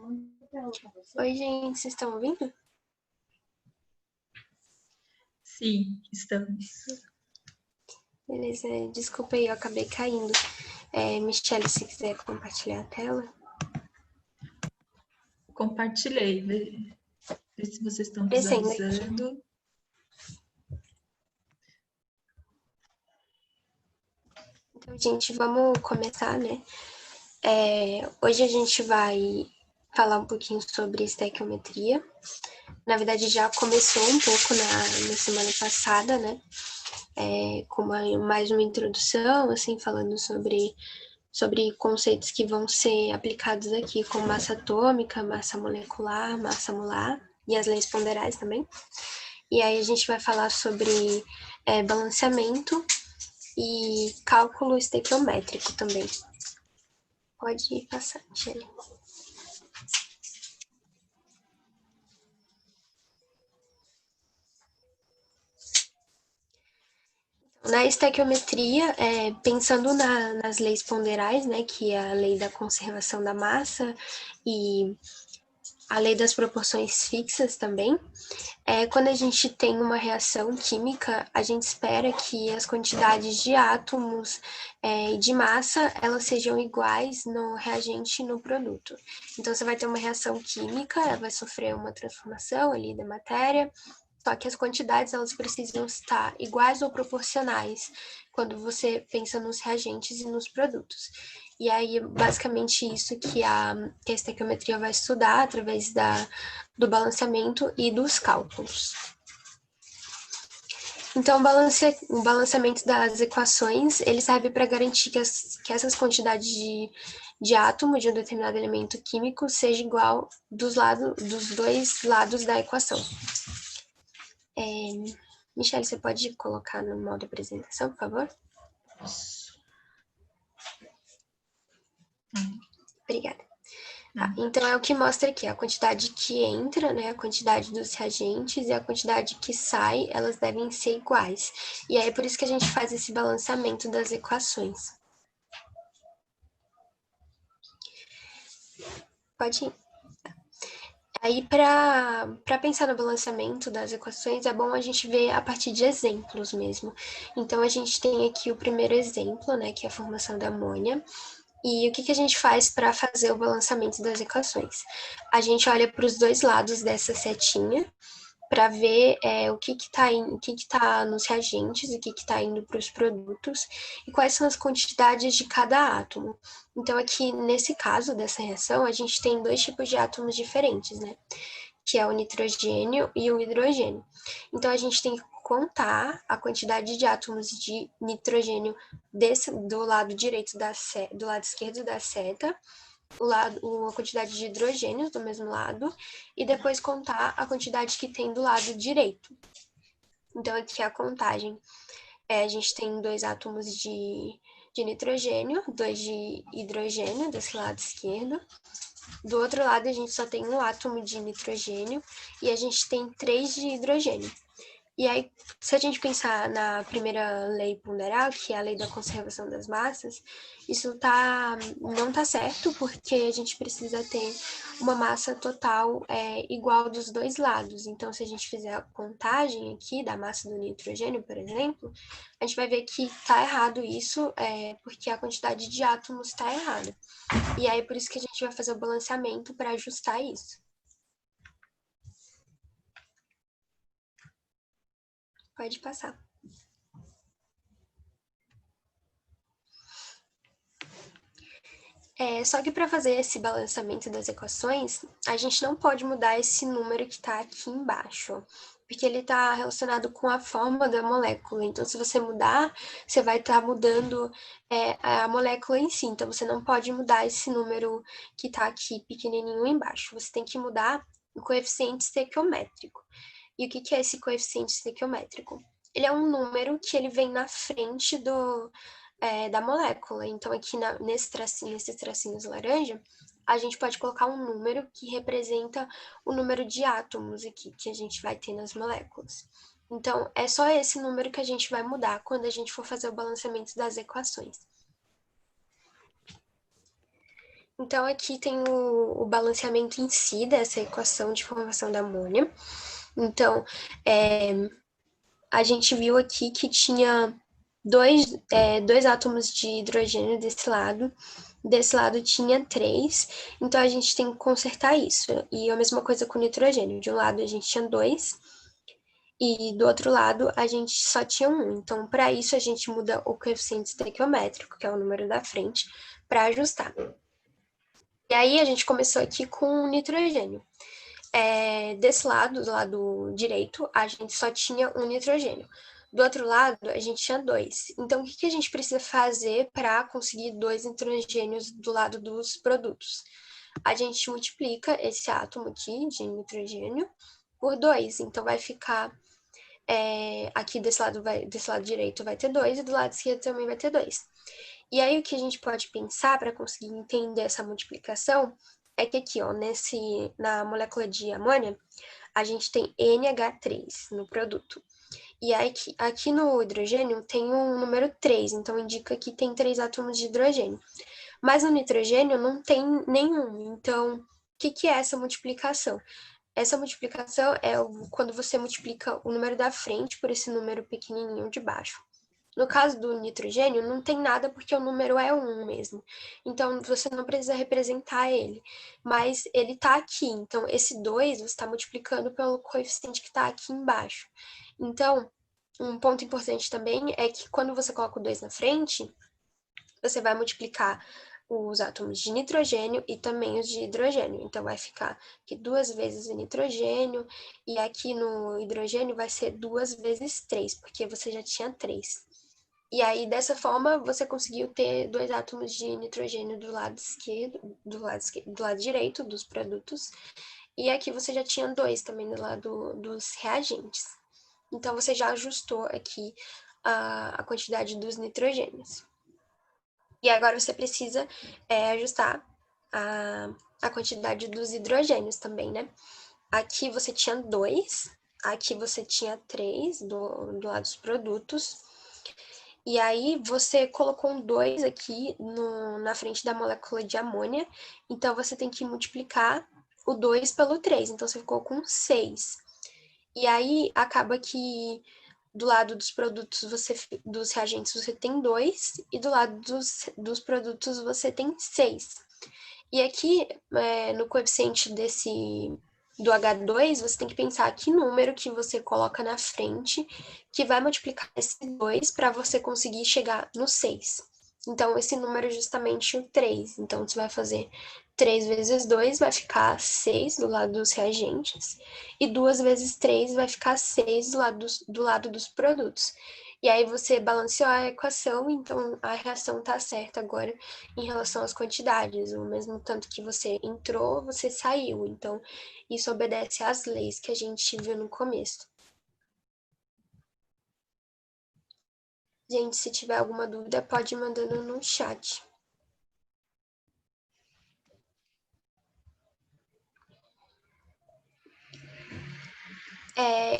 Oi, gente, vocês estão ouvindo? Sim, estamos. Beleza, desculpa aí, eu acabei caindo. Michelle, se quiser compartilhar a tela. Compartilhei, vê se vocês estão Aparecendo aqui. visualizando. Então, gente, vamos começar, né? Hoje a gente vai falar um pouquinho sobre estequiometria. Na verdade, já começou um pouco na semana passada, né? Com mais uma introdução, assim, falando sobre conceitos que vão ser aplicados aqui, como massa atômica, massa molecular, massa molar e as leis ponderais também. E aí a gente vai falar sobre balanceamento e cálculo estequiométrico também. Pode ir passar, Michelle. Na estequiometria, pensando nas leis ponderais, né, que é a lei da conservação da massa e a lei das proporções fixas também, quando a gente tem uma reação química, a gente espera que as quantidades de átomos e de massa elas sejam iguais no reagente e no produto. Então, você vai ter uma reação química, ela vai sofrer uma transformação ali da matéria, só que as quantidades elas precisam estar iguais ou proporcionais quando você pensa nos reagentes e nos produtos. E aí, basicamente, isso que a estequiometria vai estudar através do balanceamento e dos cálculos. Então, o balanceamento das equações, ele serve para garantir que essas quantidades de átomo de um determinado elemento químico seja igual dos dois lados da equação. Michelle, você pode colocar no modo apresentação, por favor? Obrigada. Tá, então, é o que mostra aqui, a quantidade que entra, né, a quantidade dos reagentes e a quantidade que sai, elas devem ser iguais. E aí, é por isso que a gente faz esse balanceamento das equações. Pode ir. Aí, para pensar no balanceamento das equações, é bom a gente ver a partir de exemplos mesmo. Então, a gente tem aqui o primeiro exemplo, né, que é a formação da amônia. E o que a gente faz para fazer o balanceamento das equações? A gente olha para os dois lados dessa setinha para ver o que está nos reagentes, o que está indo para os produtos e quais são as quantidades de cada átomo. Então, aqui nesse caso dessa reação, a gente tem dois tipos de átomos diferentes, né? Que é o nitrogênio e o hidrogênio. Então, a gente tem que contar a quantidade de átomos de nitrogênio do lado direito do lado esquerdo da seta, a quantidade de hidrogênios do mesmo lado, e depois contar a quantidade que tem do lado direito. Então, aqui é a contagem. A gente tem 2 átomos de nitrogênio, 2 de hidrogênio desse lado esquerdo. Do outro lado, a gente só tem 1 átomo de nitrogênio e a gente tem 3 de hidrogênio. E aí, se a gente pensar na primeira lei ponderal, que é a lei da conservação das massas, isso não está certo, porque a gente precisa ter uma massa total igual dos dois lados. Então, se a gente fizer a contagem aqui da massa do nitrogênio, por exemplo, a gente vai ver que está errado isso, porque a quantidade de átomos está errada. E aí, por isso que a gente vai fazer o balanceamento para ajustar isso. Pode passar. Só que para fazer esse balanceamento das equações, a gente não pode mudar esse número que está aqui embaixo, porque ele está relacionado com a forma da molécula. Então, se você mudar, você vai estar mudando a molécula em si. Então, você não pode mudar esse número que está aqui pequenininho embaixo. Você tem que mudar o coeficiente estequiométrico. E o que é esse coeficiente estequiométrico? Ele é um número que ele vem na frente da molécula. Então, aqui nesses tracinhos laranja, a gente pode colocar um número que representa o número de átomos aqui que a gente vai ter nas moléculas. Então, é só esse número que a gente vai mudar quando a gente for fazer o balanceamento das equações. Então, aqui tem o balanceamento em si dessa equação de formação da amônia. Então, a gente viu aqui que tinha dois átomos de hidrogênio desse lado tinha três, então a gente tem que consertar isso. E a mesma coisa com o nitrogênio, de um lado a gente tinha dois, e do outro lado a gente só tinha um. Então, para isso, a gente muda o coeficiente estequiométrico, que é o número da frente, para ajustar. E aí a gente começou aqui com o nitrogênio. Desse lado, do lado direito, a gente só tinha um nitrogênio. Do outro lado, a gente tinha dois. Então, o que a gente precisa fazer para conseguir dois nitrogênios do lado dos produtos? A gente multiplica esse átomo aqui de nitrogênio por dois. Então, vai ficar aqui desse lado direito vai ter dois e do lado esquerdo também vai ter dois. E aí, o que a gente pode pensar para conseguir entender essa multiplicação é que aqui, ó, na molécula de amônia, a gente tem NH3 no produto. E aí, aqui no hidrogênio tem um número 3, então indica que tem 3 átomos de hidrogênio. Mas no nitrogênio não tem nenhum, então o que é essa multiplicação? Essa multiplicação é quando você multiplica o número da frente por esse número pequenininho de baixo. No caso do nitrogênio, não tem nada porque o número é 1 mesmo. Então, você não precisa representar ele. Mas ele está aqui. Então, esse 2 você está multiplicando pelo coeficiente que está aqui embaixo. Então, um ponto importante também é que quando você coloca o 2 na frente, você vai multiplicar os átomos de nitrogênio e também os de hidrogênio. Então, vai ficar aqui 2 vezes o nitrogênio, e aqui no hidrogênio vai ser 2 vezes 3, porque você já tinha 3. E aí, dessa forma, você conseguiu ter 2 átomos de nitrogênio do lado esquerdo, do lado direito dos produtos, e aqui você já tinha 2 também do lado dos reagentes. Então, você já ajustou aqui a quantidade dos nitrogênios. E agora você precisa ajustar a quantidade dos hidrogênios também, né? Aqui você tinha 2, aqui você tinha 3 do lado dos produtos. E aí você colocou um 2 aqui na frente da molécula de amônia, então você tem que multiplicar o 2 pelo 3, então você ficou com 6. E aí acaba que do lado dos produtos, dos reagentes, você tem 2, e do lado dos produtos você tem 6. E aqui, no coeficiente do H2, você tem que pensar que número que você coloca na frente, que vai multiplicar esse 2 para você conseguir chegar no 6. Então, esse número é justamente o 3. Então, você vai fazer 3 vezes 2 vai ficar 6 do lado dos reagentes, e 2 vezes 3 vai ficar 6 do lado dos produtos. E aí você balanceou a equação, então a reação está certa agora em relação às quantidades. O mesmo tanto que você entrou, você saiu. Então, isso obedece às leis que a gente viu no começo. Gente, se tiver alguma dúvida, pode ir mandando no chat.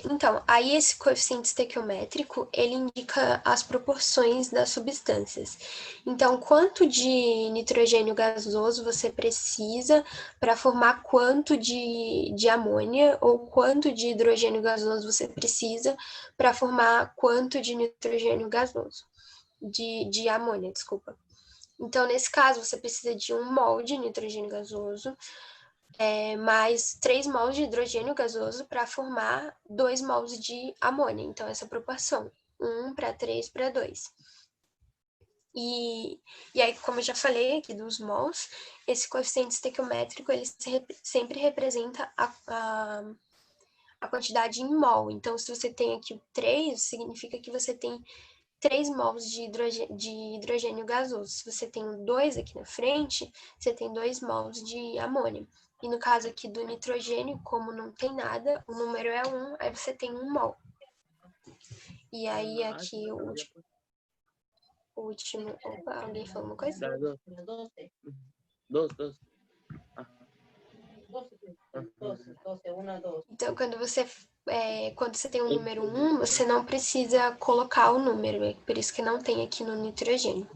Então, aí esse coeficiente estequiométrico, ele indica as proporções das substâncias. Então, quanto de nitrogênio gasoso você precisa para formar quanto de amônia, ou quanto de hidrogênio gasoso você precisa para formar quanto de nitrogênio gasoso, de amônia, desculpa. Então, nesse caso, você precisa de 1 mol de nitrogênio gasoso, mais 3 mols de hidrogênio gasoso para formar 2 mols de amônia. Então, essa proporção, 1 para 3 para 2. E aí, como eu já falei aqui dos mols, esse coeficiente estequiométrico, ele sempre representa a quantidade em mol. Então, se você tem aqui o 3, significa que você tem 3 mols de hidrogênio gasoso. Se você tem o 2 aqui na frente, você tem 2 mols de amônia. E no caso aqui do nitrogênio, como não tem nada, o número é 1, aí você tem 1 mol. E aí aqui o último... Opa, alguém falou uma coisa? Dos. Então, quando você tem o número 1, você não precisa colocar o número, é por isso que não tem aqui no nitrogênio.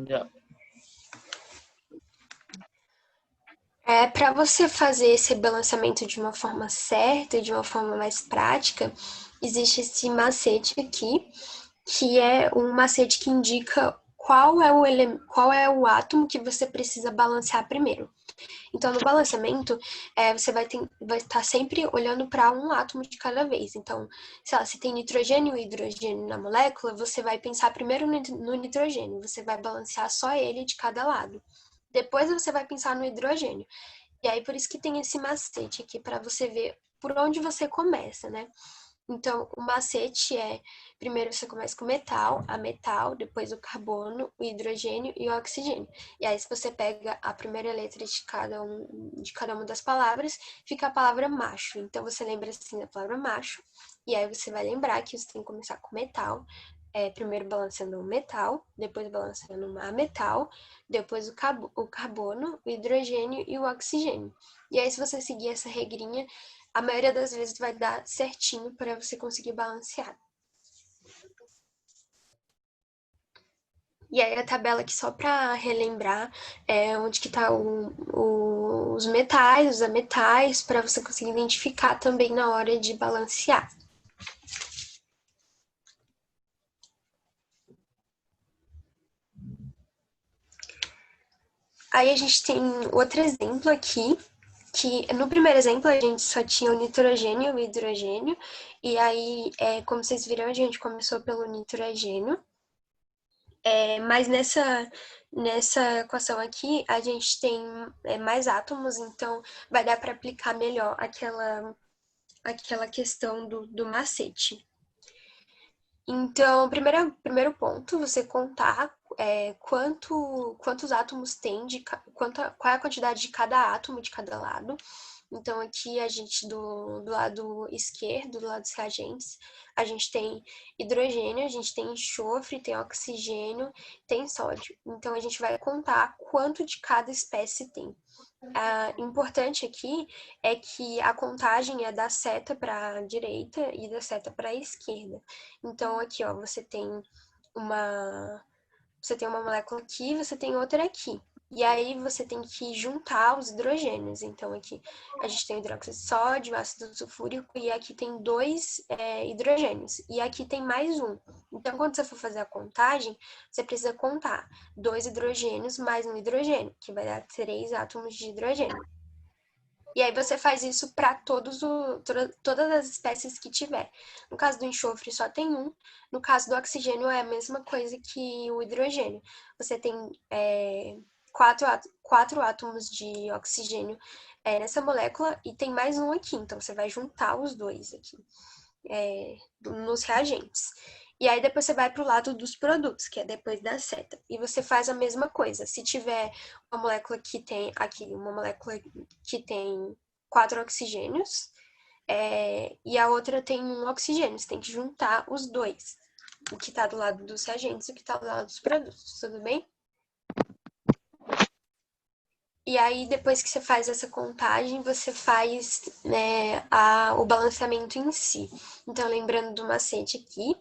Ya. Para você fazer esse balanceamento de uma forma certa e de uma forma mais prática, existe esse macete aqui, que é um macete que indica qual é o átomo que você precisa balancear primeiro. Então, no balanceamento, você vai estar sempre olhando para um átomo de cada vez. Então, sei lá, se tem nitrogênio e hidrogênio na molécula, você vai pensar primeiro no nitrogênio, você vai balancear só ele de cada lado. Depois você vai pensar no hidrogênio. E aí, por isso que tem esse macete aqui, para você ver por onde você começa, né? Então, o macete primeiro você começa com a metal, depois o carbono, o hidrogênio e o oxigênio. E aí, se você pega a primeira letra de cada uma das palavras, fica a palavra macho. Então, você lembra assim da palavra macho, e aí você vai lembrar que você tem que começar com metal, primeiro balanceando o metal, depois balanceando a metal, depois o carbono, o hidrogênio e o oxigênio. E aí, se você seguir essa regrinha, a maioria das vezes vai dar certinho para você conseguir balancear. E aí a tabela aqui só para relembrar onde que tá os metais, os ametais, para você conseguir identificar também na hora de balancear. Aí a gente tem outro exemplo aqui, que no primeiro exemplo a gente só tinha o nitrogênio e o hidrogênio, e aí, como vocês viram, a gente começou pelo nitrogênio, mas nessa equação aqui a gente tem mais átomos, então vai dar para aplicar melhor aquela questão do macete. Então, primeiro ponto, você contar quantos átomos tem, qual é a quantidade de cada átomo de cada lado. Então, aqui a gente, do lado esquerdo, do lado dos reagentes, a gente tem hidrogênio, a gente tem enxofre, tem oxigênio, tem sódio. Então, a gente vai contar quanto de cada espécie tem. Importante aqui é que a contagem é da seta para a direita e da seta para a esquerda. Então, aqui, ó, você tem uma molécula aqui, você tem outra aqui. E aí você tem que juntar os hidrogênios. Então, aqui a gente tem hidróxido de sódio, ácido sulfúrico, e aqui tem dois hidrogênios. E aqui tem mais um. Então, quando você for fazer a contagem, você precisa contar 2 hidrogênios mais um hidrogênio, que vai dar 3 átomos de hidrogênio. E aí você faz isso para todas as espécies que tiver. No caso do enxofre só tem um. No caso do oxigênio é a mesma coisa que o hidrogênio. Você tem quatro átomos de oxigênio nessa molécula e tem mais um aqui. Então você vai juntar os dois aqui nos reagentes. E aí depois você vai para o lado dos produtos, que é depois da seta. E você faz a mesma coisa. Se tiver uma molécula que tem aqui, uma molécula que tem 4 oxigênios, e a outra tem um oxigênio, você tem que juntar os dois. O que está do lado dos reagentes e o que está do lado dos produtos, tudo bem? E aí, depois que você faz essa contagem, você faz o balanceamento em si. Então, lembrando do macete aqui,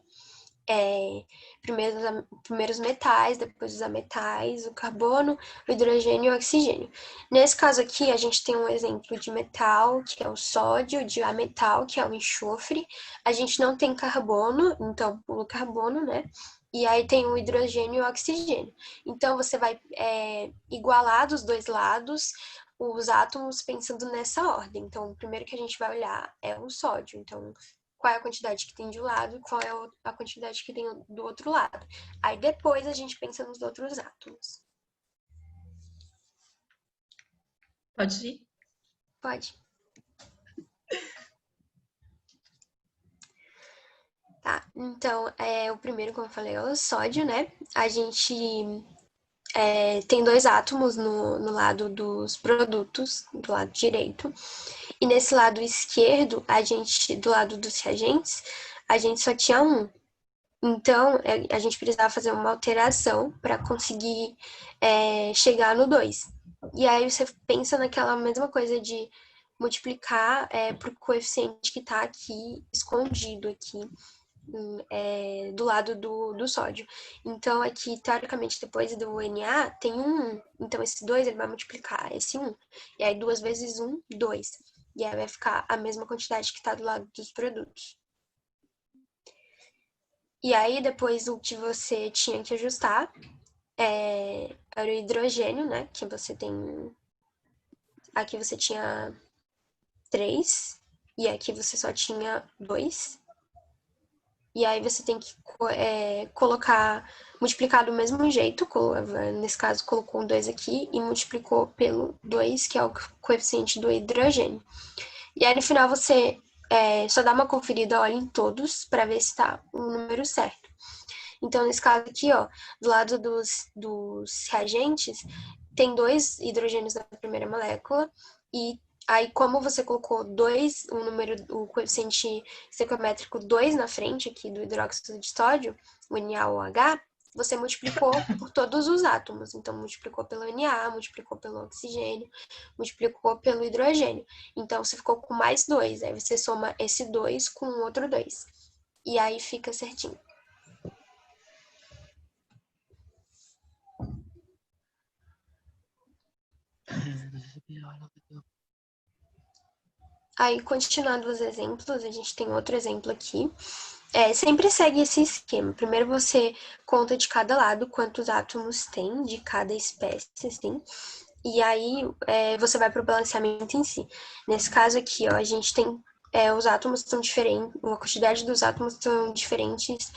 primeiro os metais, depois os ametais, o carbono, o hidrogênio e o oxigênio. Nesse caso aqui, a gente tem um exemplo de metal, que é o sódio, de ametal, que é o enxofre. A gente não tem carbono, então pula o carbono, né? E aí tem o hidrogênio e o oxigênio. Então, você vai igualar dos dois lados os átomos pensando nessa ordem. Então, o primeiro que a gente vai olhar é o sódio. Então, qual é a quantidade que tem de um lado e qual é a quantidade que tem do outro lado. Aí, depois, a gente pensa nos outros átomos. Pode ir? Pode. Tá, então, o primeiro, como eu falei, é o sódio, né? A gente tem 2 átomos no lado dos produtos, do lado direito. E nesse lado esquerdo, do lado dos reagentes, a gente só tinha um. Então, a gente precisava fazer uma alteração para conseguir chegar no 2. E aí você pensa naquela mesma coisa de multiplicar por coeficiente que está aqui, escondido aqui do lado do sódio. Então, aqui, teoricamente, depois do Na, tem um 1. Então, esse 2 ele vai multiplicar esse 1. E aí, 2 vezes 1, 2. E aí vai ficar a mesma quantidade que está do lado dos produtos. E aí, depois, o que você tinha que ajustar era o hidrogênio, né? Que você tem... Aqui você tinha 3. E aqui você só tinha 2. E aí você tem que multiplicar do mesmo jeito, nesse caso colocou um 2 aqui e multiplicou pelo 2, que é o coeficiente do hidrogênio. E aí no final você só dá uma conferida, olha em todos, para ver se está o número certo. Então nesse caso aqui, ó, do lado dos reagentes, tem 2 hidrogênios na primeira molécula e aí, como você colocou o coeficiente estequiométrico 2 na frente aqui do hidróxido de sódio, o NaOH, você multiplicou por todos os átomos. Então, multiplicou pelo Na, multiplicou pelo oxigênio, multiplicou pelo hidrogênio. Então, você ficou com mais 2. Aí, você soma esse 2 com o outro 2. E aí, fica certinho. Aí, continuando os exemplos, a gente tem outro exemplo aqui. Sempre segue esse esquema. Primeiro você conta de cada lado quantos átomos tem de cada espécie, assim. E aí você vai para o balanceamento em si. Nesse caso aqui, ó, a gente tem os átomos estão diferentes, a quantidade dos átomos são diferentes.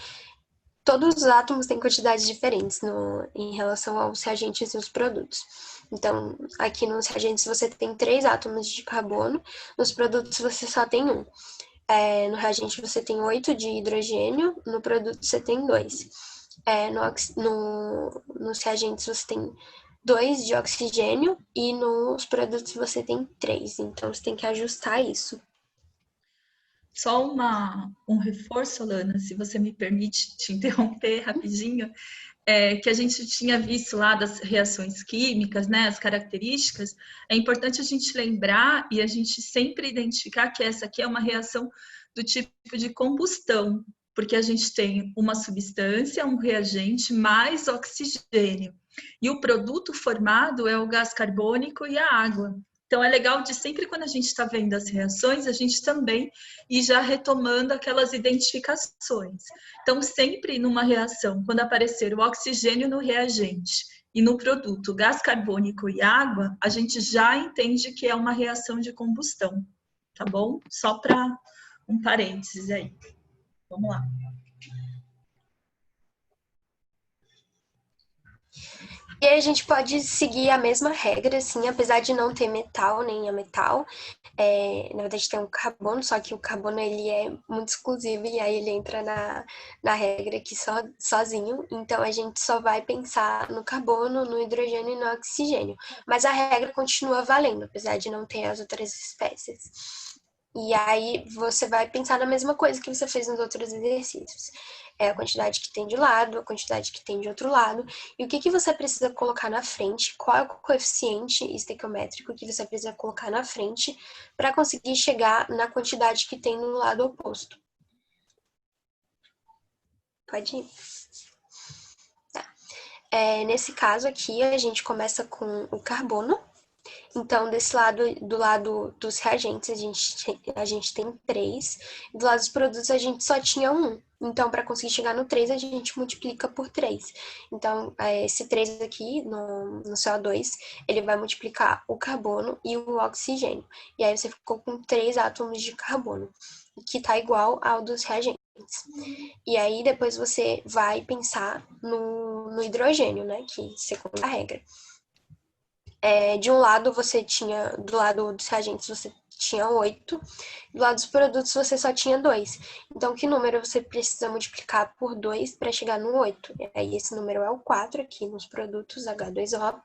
Todos os átomos têm quantidades diferentes em relação aos reagentes e os produtos. Então, aqui nos reagentes você tem 3 átomos de carbono, nos produtos você só tem 1. No reagente você tem 8 de hidrogênio, no produto você tem 2. Nos reagentes você tem 2 de oxigênio e nos produtos você tem 3. Então, você tem que ajustar isso. Só um reforço, Alana, se você me permite te interromper rapidinho, que a gente tinha visto lá das reações químicas, né, as características, é importante a gente lembrar e a gente sempre identificar que essa aqui é uma reação do tipo de combustão, porque a gente tem uma substância, um reagente, mais oxigênio. E o produto formado é o gás carbônico e a água. Então, é legal de sempre quando a gente está vendo as reações, a gente também ir já retomando aquelas identificações. Então, sempre numa reação, quando aparecer o oxigênio no reagente e no produto gás carbônico e água, a gente já entende que é uma reação de combustão, tá bom? Só para um parênteses aí. Vamos lá. E aí a gente pode seguir a mesma regra, assim, apesar de não ter metal nem ametal. Na verdade tem um carbono, só que o carbono ele é muito exclusivo e aí ele entra na regra aqui sozinho. Então a gente só vai pensar no carbono, no hidrogênio e no oxigênio. Mas a regra continua valendo, apesar de não ter as outras espécies. E aí você vai pensar na mesma coisa que você fez nos outros exercícios. A quantidade que tem de lado, a quantidade que tem de outro lado, e o que você precisa colocar na frente, qual é o coeficiente estequiométrico que você precisa colocar na frente para conseguir chegar na quantidade que tem no lado oposto. Pode ir. Tá. Nesse caso aqui, a gente começa com o carbono. Então, do lado dos reagentes, a gente tem 3. E do lado dos produtos, a gente só tinha 1. Então, para conseguir chegar no 3, a gente multiplica por 3. Então, esse 3 aqui, no CO2, ele vai multiplicar o carbono e o oxigênio. E aí, você ficou com 3 átomos de carbono, que está igual ao dos reagentes. E aí, depois você vai pensar no hidrogênio, né? Que, segundo a regra. De um lado você tinha, do lado dos reagentes você tinha 8, do lado dos produtos você só tinha 2. Então, que número você precisa multiplicar por 2 para chegar no 8? E aí, esse número é o 4 aqui nos produtos, H2O.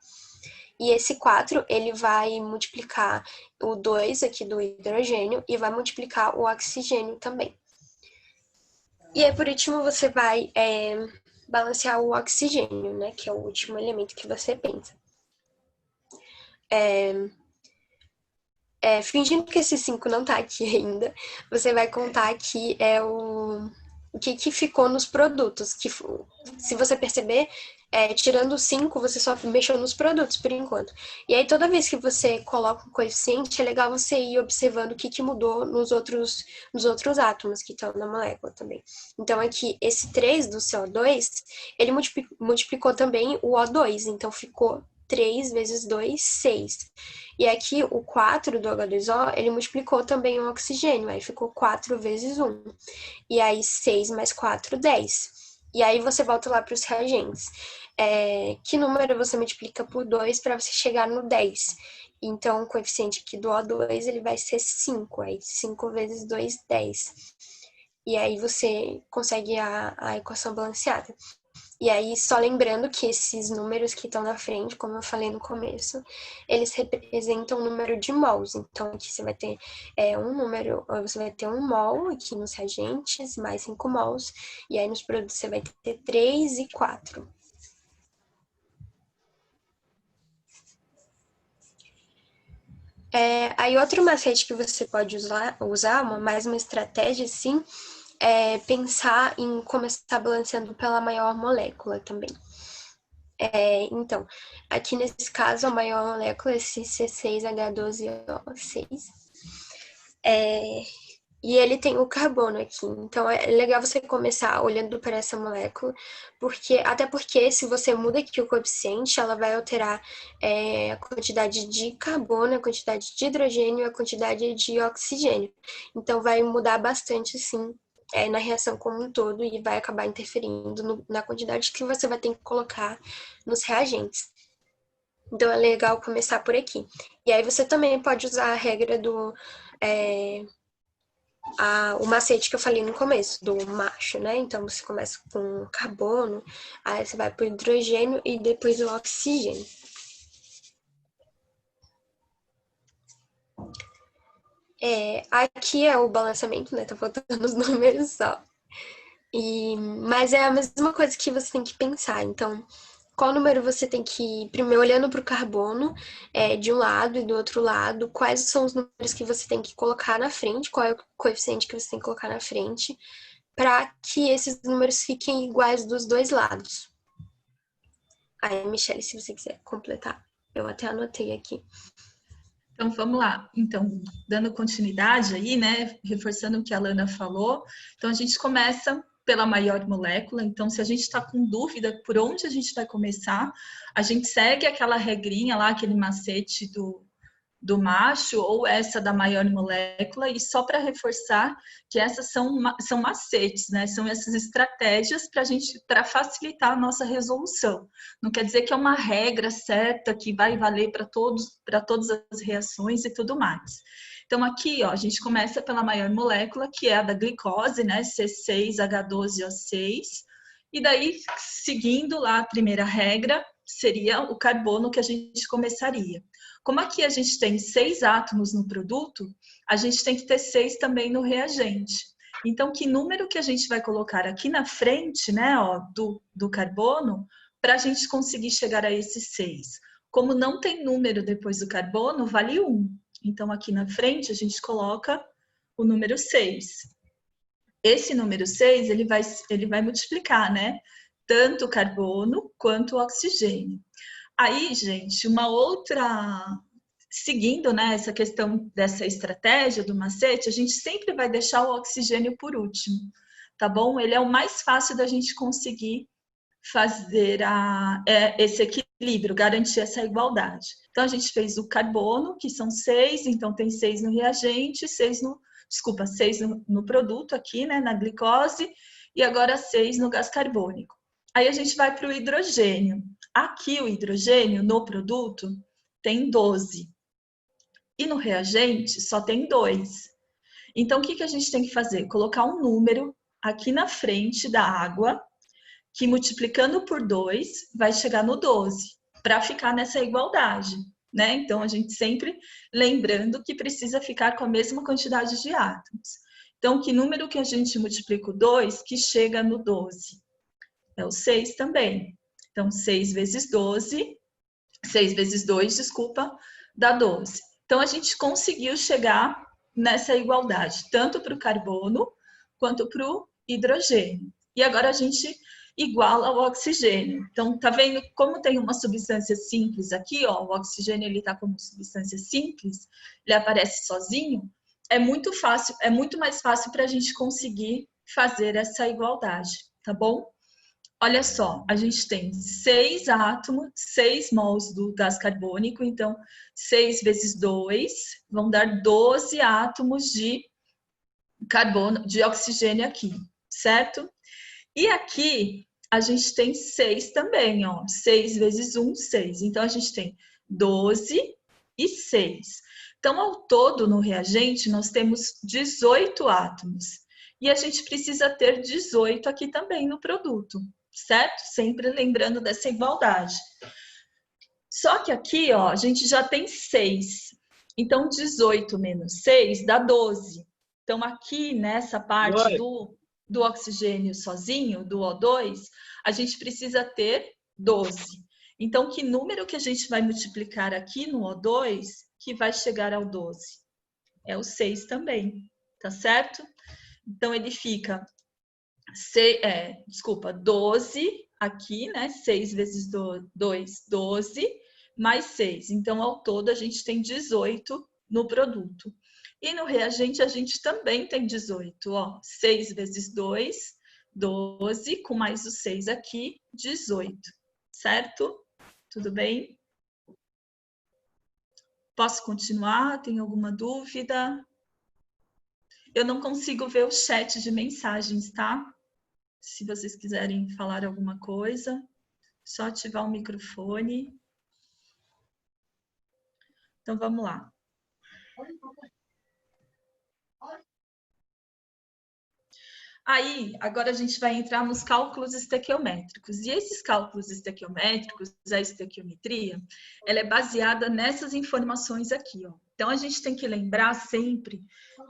E esse 4, ele vai multiplicar o 2 aqui do hidrogênio e vai multiplicar o oxigênio também. E aí, por último, você vai balancear o oxigênio, né? Que é o último elemento que você pensa. Fingindo que esse 5 não tá aqui ainda, você vai contar que é o o que que ficou nos produtos. Se você perceber, tirando 5, você só mexeu nos produtos por enquanto. E aí, toda vez que você coloca um coeficiente, é legal você ir observando o que que mudou nos outros átomos que estão na molécula também. Então, aqui, esse 3 do CO2, ele multiplicou também o O2, então ficou 3 vezes 2, 6. E aqui, o 4 do H2O, ele multiplicou também o oxigênio, aí ficou 4 vezes 1. E aí, 6 mais 4, 10. E aí, você volta lá para os reagentes. Que número você multiplica por 2 para você chegar no 10? Então, o coeficiente aqui do O2, ele vai ser 5. Aí, 5 vezes 2, 10. E aí, você consegue a equação balanceada. E aí, só lembrando que esses números que estão na frente, como eu falei no começo, eles representam o número de mols. Então, aqui você vai ter você vai ter 1 mol aqui nos reagentes, mais 5 mols. E aí, nos produtos, você vai ter 3 e 4. Aí, outro macete que você pode usar mais uma estratégia, assim, é pensar em começar balanceando pela maior molécula também. Então, aqui nesse caso, a maior molécula é esse C6H12O6. E ele tem o carbono aqui. Então, é legal você começar olhando para essa molécula, até porque se você muda aqui o coeficiente, ela vai alterar a quantidade de carbono, a quantidade de hidrogênio e a quantidade de oxigênio. Então, vai mudar bastante, sim, na reação como um todo e vai acabar interferindo na quantidade que você vai ter que colocar nos reagentes. Então, é legal começar por aqui. E aí, você também pode usar a regra do... o macete que eu falei no começo, do macho, né? Então, você começa com carbono, aí você vai pro hidrogênio e depois o oxigênio. Aqui é o balanceamento, né? Tá faltando os números só. Mas é a mesma coisa que você tem que pensar. Então, qual número você tem que, primeiro olhando para o carbono, de um lado e do outro lado, quais são os números que você tem que colocar na frente, qual é o coeficiente que você tem que colocar na frente, para que esses números fiquem iguais dos dois lados. Aí, Michelle, se você quiser completar, eu até anotei aqui. Então, vamos lá. Então, dando continuidade aí, né, reforçando o que a Lana falou, então a gente começa pela maior molécula. Então, se a gente está com dúvida por onde a gente vai começar, a gente segue aquela regrinha lá, aquele macete do macho ou essa da maior molécula, e só para reforçar que essas são macetes, né? São essas estratégias para facilitar a nossa resolução. Não quer dizer que é uma regra certa que vai valer para todas as reações e tudo mais. Então, aqui, ó, a gente começa pela maior molécula, que é a da glicose, né? C6H12O6. E daí, seguindo lá a primeira regra, seria o carbono que a gente começaria. Como aqui a gente tem 6 átomos no produto, a gente tem que ter 6 também no reagente. Então, que número que a gente vai colocar aqui na frente, né, ó, do carbono, para a gente conseguir chegar a esses 6? Como não tem número depois do carbono, vale 1. Então, aqui na frente, a gente coloca o número 6. Esse número 6, ele vai multiplicar, né? Tanto o carbono quanto o oxigênio. Aí, gente, uma outra... Seguindo, né, essa questão dessa estratégia do macete, a gente sempre vai deixar o oxigênio por último, tá bom? Ele é o mais fácil da gente conseguir fazer esse equilíbrio, garantir essa igualdade. Então, a gente fez o carbono, que são 6, então tem 6 no reagente, 6 no produto aqui, né, na glicose, e agora 6 no gás carbônico. Aí a gente vai para o hidrogênio. Aqui o hidrogênio no produto tem 12. E no reagente só tem 2. Então, o que a gente tem que fazer? Colocar um número aqui na frente da água, que multiplicando por 2 vai chegar no 12, para ficar nessa igualdade, né? Então, a gente sempre lembrando que precisa ficar com a mesma quantidade de átomos. Então, que número que a gente multiplica o 2 que chega no 12? É o 6 também. Então, 6 vezes 12, 6 vezes 2, desculpa, dá 12. Então, a gente conseguiu chegar nessa igualdade, tanto para o carbono quanto para o hidrogênio. E agora a gente iguala o oxigênio. Então, tá vendo como tem uma substância simples aqui, ó, o oxigênio ele tá como substância simples, ele aparece sozinho, é muito fácil, é muito mais fácil para a gente conseguir fazer essa igualdade, tá bom? Olha só, a gente tem 6 átomos, 6 mols do gás carbônico, então 6 vezes 2 vão dar 12 átomos de carbono, de oxigênio aqui, certo? E aqui a gente tem 6 também, ó. 6 vezes 1, 6. Então a gente tem 12 e 6. Então, ao todo, no reagente, nós temos 18 átomos. E a gente precisa ter 18 aqui também no produto, certo? Sempre lembrando dessa igualdade. Só que aqui, ó, a gente já tem 6. Então, 18 menos 6 dá 12. Então, aqui nessa parte do oxigênio sozinho, do O2, a gente precisa ter 12. Então, que número que a gente vai multiplicar aqui no O2 que vai chegar ao 12? É o 6 também, tá certo? Então, ele fica 12 aqui, né? 6 vezes 2, 12, mais 6. Então, ao todo, a gente tem 18 no produto. E no reagente, a gente também tem 18, ó. 6 vezes 2, 12, com mais o 6 aqui, 18. Certo? Tudo bem? Posso continuar? Tem alguma dúvida? Eu não consigo ver o chat de mensagens, tá? Se vocês quiserem falar alguma coisa, só ativar o microfone. Então, vamos lá. Aí, agora a gente vai entrar nos cálculos estequiométricos. E esses cálculos estequiométricos, a estequiometria, ela é baseada nessas informações aqui, ó. Então, a gente tem que lembrar sempre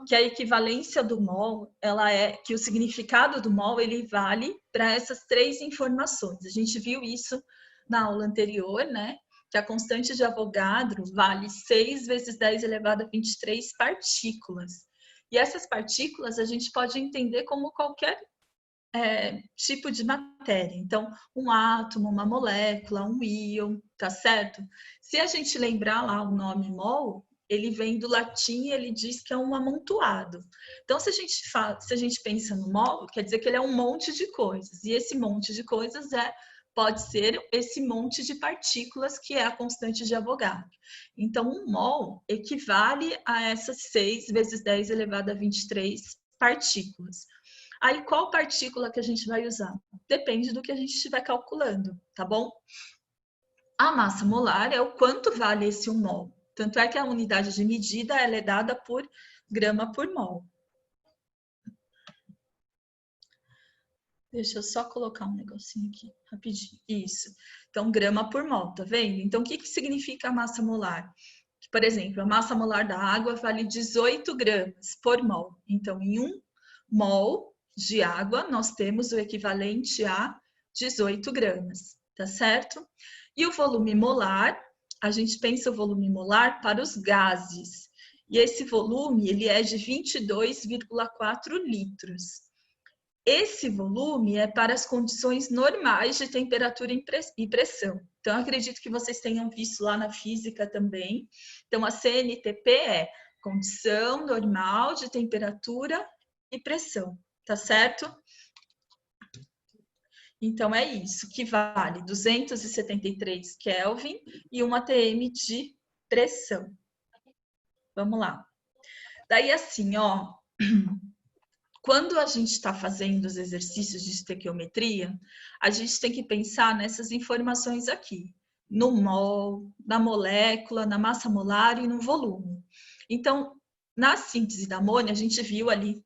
que a equivalência do mol, ela é que o significado do mol, ele vale para essas 3 informações. A gente viu isso na aula anterior, né? Que a constante de Avogadro vale 6 vezes 10 elevado a 23 partículas. E essas partículas a gente pode entender como qualquer tipo de matéria. Então, um átomo, uma molécula, um íon, tá certo? Se a gente lembrar lá o nome mol, ele vem do latim e ele diz que é um amontoado. Então, se a gente pensa no mol, quer dizer que ele é um monte de coisas. E esse monte de coisas pode ser esse monte de partículas que é a constante de Avogadro. Então, um mol equivale a essas 6 vezes 10 elevado a 23 partículas. Aí, qual partícula que a gente vai usar? Depende do que a gente estiver calculando, tá bom? A massa molar é o quanto vale esse 1 mol. Tanto é que a unidade de medida ela é dada por grama por mol. Deixa eu só colocar um negocinho aqui, rapidinho. Isso. Então, grama por mol, tá vendo? Então, o que significa a massa molar? Por exemplo, a massa molar da água vale 18 gramas por mol. Então, em 1 mol de água, nós temos o equivalente a 18 gramas, tá certo? E o volume molar, a gente pensa o volume molar para os gases. E esse volume, ele é de 22,4 litros. Esse volume é para as condições normais de temperatura e pressão. Então, acredito que vocês tenham visto lá na física também. Então, a CNTP é condição normal de temperatura e pressão, tá certo? Então, é isso, que vale 273 Kelvin e 1 atm de pressão. Vamos lá. Daí, assim, ó... Quando a gente está fazendo os exercícios de estequiometria, a gente tem que pensar nessas informações aqui, no mol, na molécula, na massa molar e no volume. Então, na síntese da amônia, a gente viu ali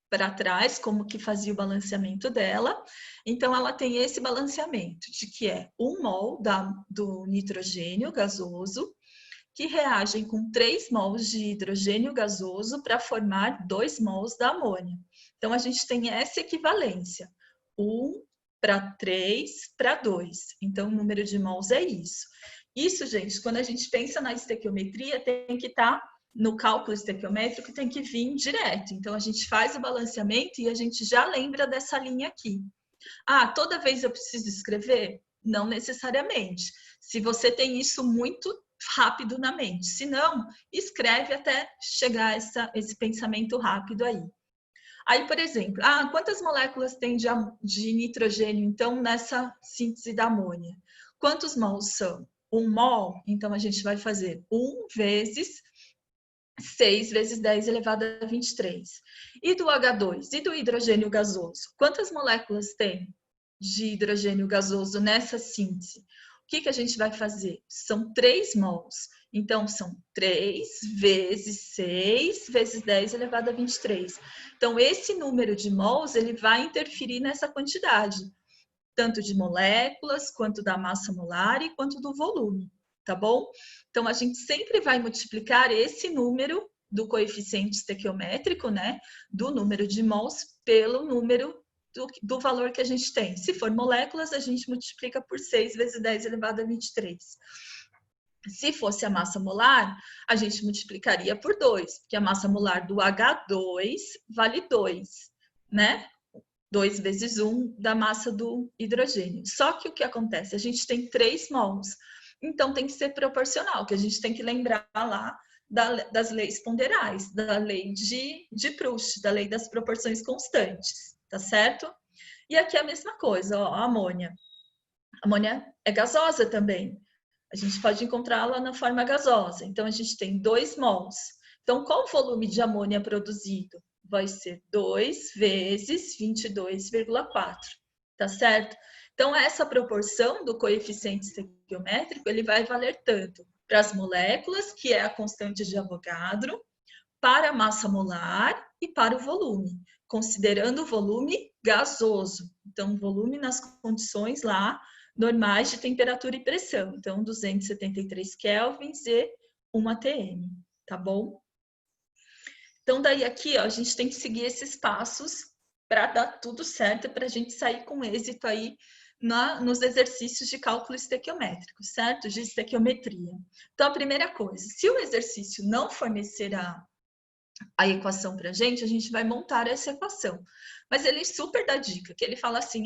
para trás como que fazia o balanceamento dela. Então, ela tem esse balanceamento de que é 1 mol do nitrogênio gasoso, que reagem com 3 mols de hidrogênio gasoso para formar 2 mols da amônia. Então, a gente tem essa equivalência, 1 para 3 para 2. Então, o número de mols é isso. Isso, gente, quando a gente pensa na estequiometria, tem que estar no cálculo estequiométrico tem que vir direto. Então, a gente faz o balanceamento e a gente já lembra dessa linha aqui. Ah, toda vez eu preciso escrever? Não necessariamente. Se você tem isso muito rápido na mente. Se não, escreve até chegar a esse pensamento rápido aí. Aí, por exemplo, quantas moléculas tem de nitrogênio, então, nessa síntese da amônia? Quantos mols são? 1 mol, então a gente vai fazer 1 vezes 6 vezes 10 elevado a 23. E do H2? E do hidrogênio gasoso? Quantas moléculas tem de hidrogênio gasoso nessa síntese? O que a gente vai fazer? São 3 mols. Então, são 3 vezes 6 vezes 10 elevado a 23. Então, esse número de mols, ele vai interferir nessa quantidade, tanto de moléculas, quanto da massa molar e quanto do volume, tá bom? Então, a gente sempre vai multiplicar esse número do coeficiente estequiométrico, né, do número de mols, pelo número do valor que a gente tem. Se for moléculas, a gente multiplica por 6 vezes 10 elevado a 23. Se fosse a massa molar, a gente multiplicaria por 2, porque a massa molar do H2 vale 2, né? 2 vezes 1 da massa do hidrogênio. Só que o que acontece? A gente tem 3 mols, então tem que ser proporcional, que a gente tem que lembrar lá das leis ponderais, da lei de Proust, da lei das proporções constantes, tá certo? E aqui é a mesma coisa, ó, a amônia. A amônia é gasosa também. A gente pode encontrá-la na forma gasosa. Então, a gente tem 2 mols. Então, qual o volume de amônia produzido? Vai ser 2 vezes 22,4, tá certo? Então, essa proporção do coeficiente estequiométrico, ele vai valer tanto para as moléculas, que é a constante de Avogadro, para a massa molar e para o volume, considerando o volume gasoso. Então, volume nas condições lá normais de temperatura e pressão. Então, 273 kelvins e 1 atm, tá bom? Então, daí aqui, ó, a gente tem que seguir esses passos para dar tudo certo, para a gente sair com êxito aí nos exercícios de cálculo estequiométrico, certo? De estequiometria. Então, a primeira coisa, se o exercício não fornecer a equação para a gente vai montar essa equação. Mas ele super dá dica, que ele fala assim,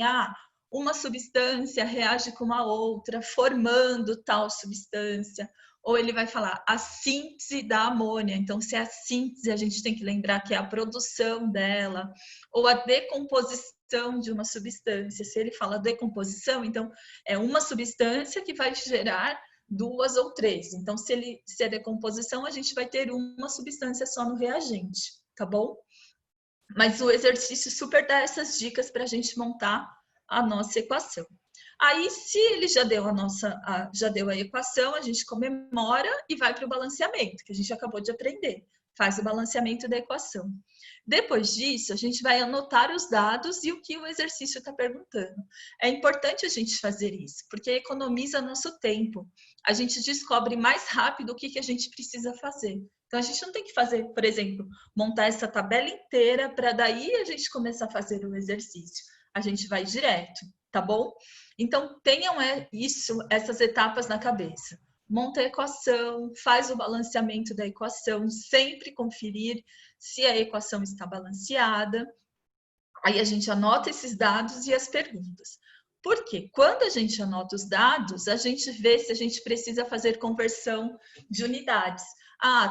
uma substância reage com uma outra, formando tal substância. Ou ele vai falar a síntese da amônia. Então, se é a síntese, a gente tem que lembrar que é a produção dela. Ou a decomposição de uma substância. Se ele fala decomposição, então é uma substância que vai gerar 2 ou 3. Então, se é decomposição, a gente vai ter uma substância só no reagente, tá bom? Mas o exercício super dá essas dicas para a gente montar a nossa equação. Aí, se ele já deu a equação, a gente comemora e vai para o balanceamento, que a gente acabou de aprender. Faz o balanceamento da equação. Depois disso, a gente vai anotar os dados e o que o exercício está perguntando. É importante a gente fazer isso, porque economiza nosso tempo. A gente descobre mais rápido o que a gente precisa fazer. Então, a gente não tem que fazer, por exemplo, montar essa tabela inteira para daí a gente começar a fazer o exercício. A gente vai direto, tá bom? Então, tenham essas etapas na cabeça. Monta a equação, faz o balanceamento da equação, sempre conferir se a equação está balanceada. Aí a gente anota esses dados e as perguntas. Por quê? Quando a gente anota os dados, a gente vê se a gente precisa fazer conversão de unidades.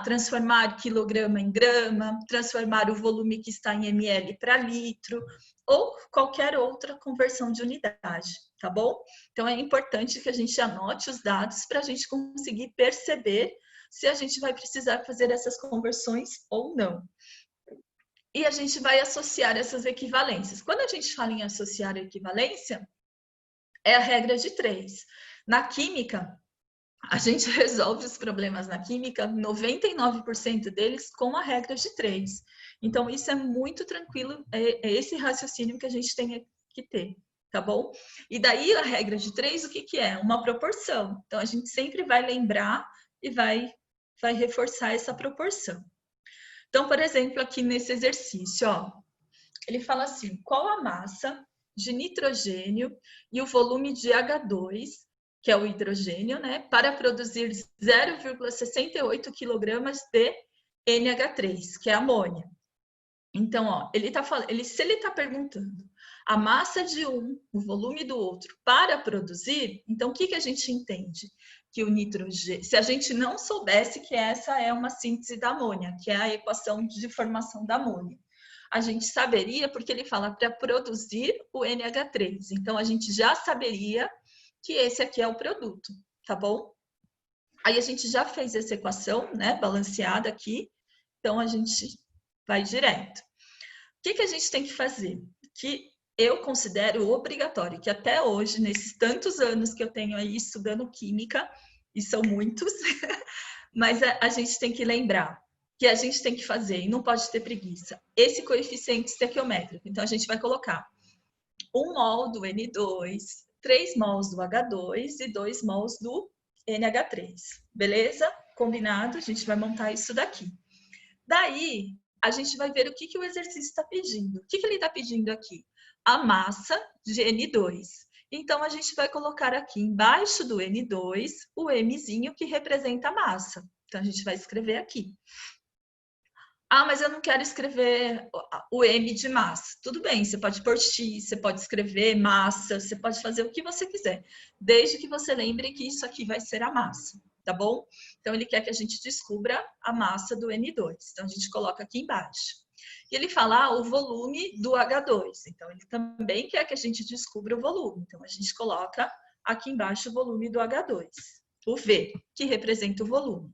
Transformar quilograma em grama, transformar o volume que está em ml para litro, ou qualquer outra conversão de unidade, tá bom? Então, é importante que a gente anote os dados para a gente conseguir perceber se a gente vai precisar fazer essas conversões ou não. E a gente vai associar essas equivalências. Quando a gente fala em associar a equivalência, é a regra de 3. Na química, a gente resolve os problemas na química, 99% deles, com a regra de 3. Então, isso é muito tranquilo, é esse raciocínio que a gente tem que ter, tá bom? E daí, a regra de 3, o que é? Uma proporção. Então, a gente sempre vai lembrar e vai reforçar essa proporção. Então, por exemplo, aqui nesse exercício, ó, ele fala assim, qual a massa de nitrogênio e o volume de H2, que é o hidrogênio, né, para produzir 0,68 kg de NH3, que é amônia. Então, ó, se ele está perguntando a massa de um, o volume do outro para produzir, então o que a gente entende? Que o nitrogênio, se a gente não soubesse que essa é uma síntese da amônia, que é a equação de formação da amônia, a gente saberia, porque ele fala para produzir o NH3. Então, a gente já saberia que esse aqui é o produto, tá bom? Aí a gente já fez essa equação, né, balanceada aqui, então a gente vai direto. O que a gente tem que fazer? Que eu considero obrigatório, que até hoje, nesses tantos anos que eu tenho aí estudando química, e são muitos, mas a gente tem que lembrar que a gente tem que fazer, e não pode ter preguiça, esse coeficiente estequiométrico. Então, a gente vai colocar 1 mol do N2, 3 mols do H2 e 2 mols do NH3. Beleza? Combinado? A gente vai montar isso daqui. Daí, a gente vai ver o que o exercício está pedindo. O que ele está pedindo aqui? A massa de N2. Então, a gente vai colocar aqui embaixo do N2 o Mzinho que representa a massa. Então, a gente vai escrever aqui. Ah, mas eu não quero escrever o M de massa. Tudo bem, você pode pôr X, você pode escrever massa, você pode fazer o que você quiser, desde que você lembre que isso aqui vai ser a massa, tá bom? Então, ele quer que a gente descubra a massa do N2. Então, a gente coloca aqui embaixo. E ele fala o volume do H2. Então, ele também quer que a gente descubra o volume. Então, a gente coloca aqui embaixo o volume do H2. O V, que representa o volume.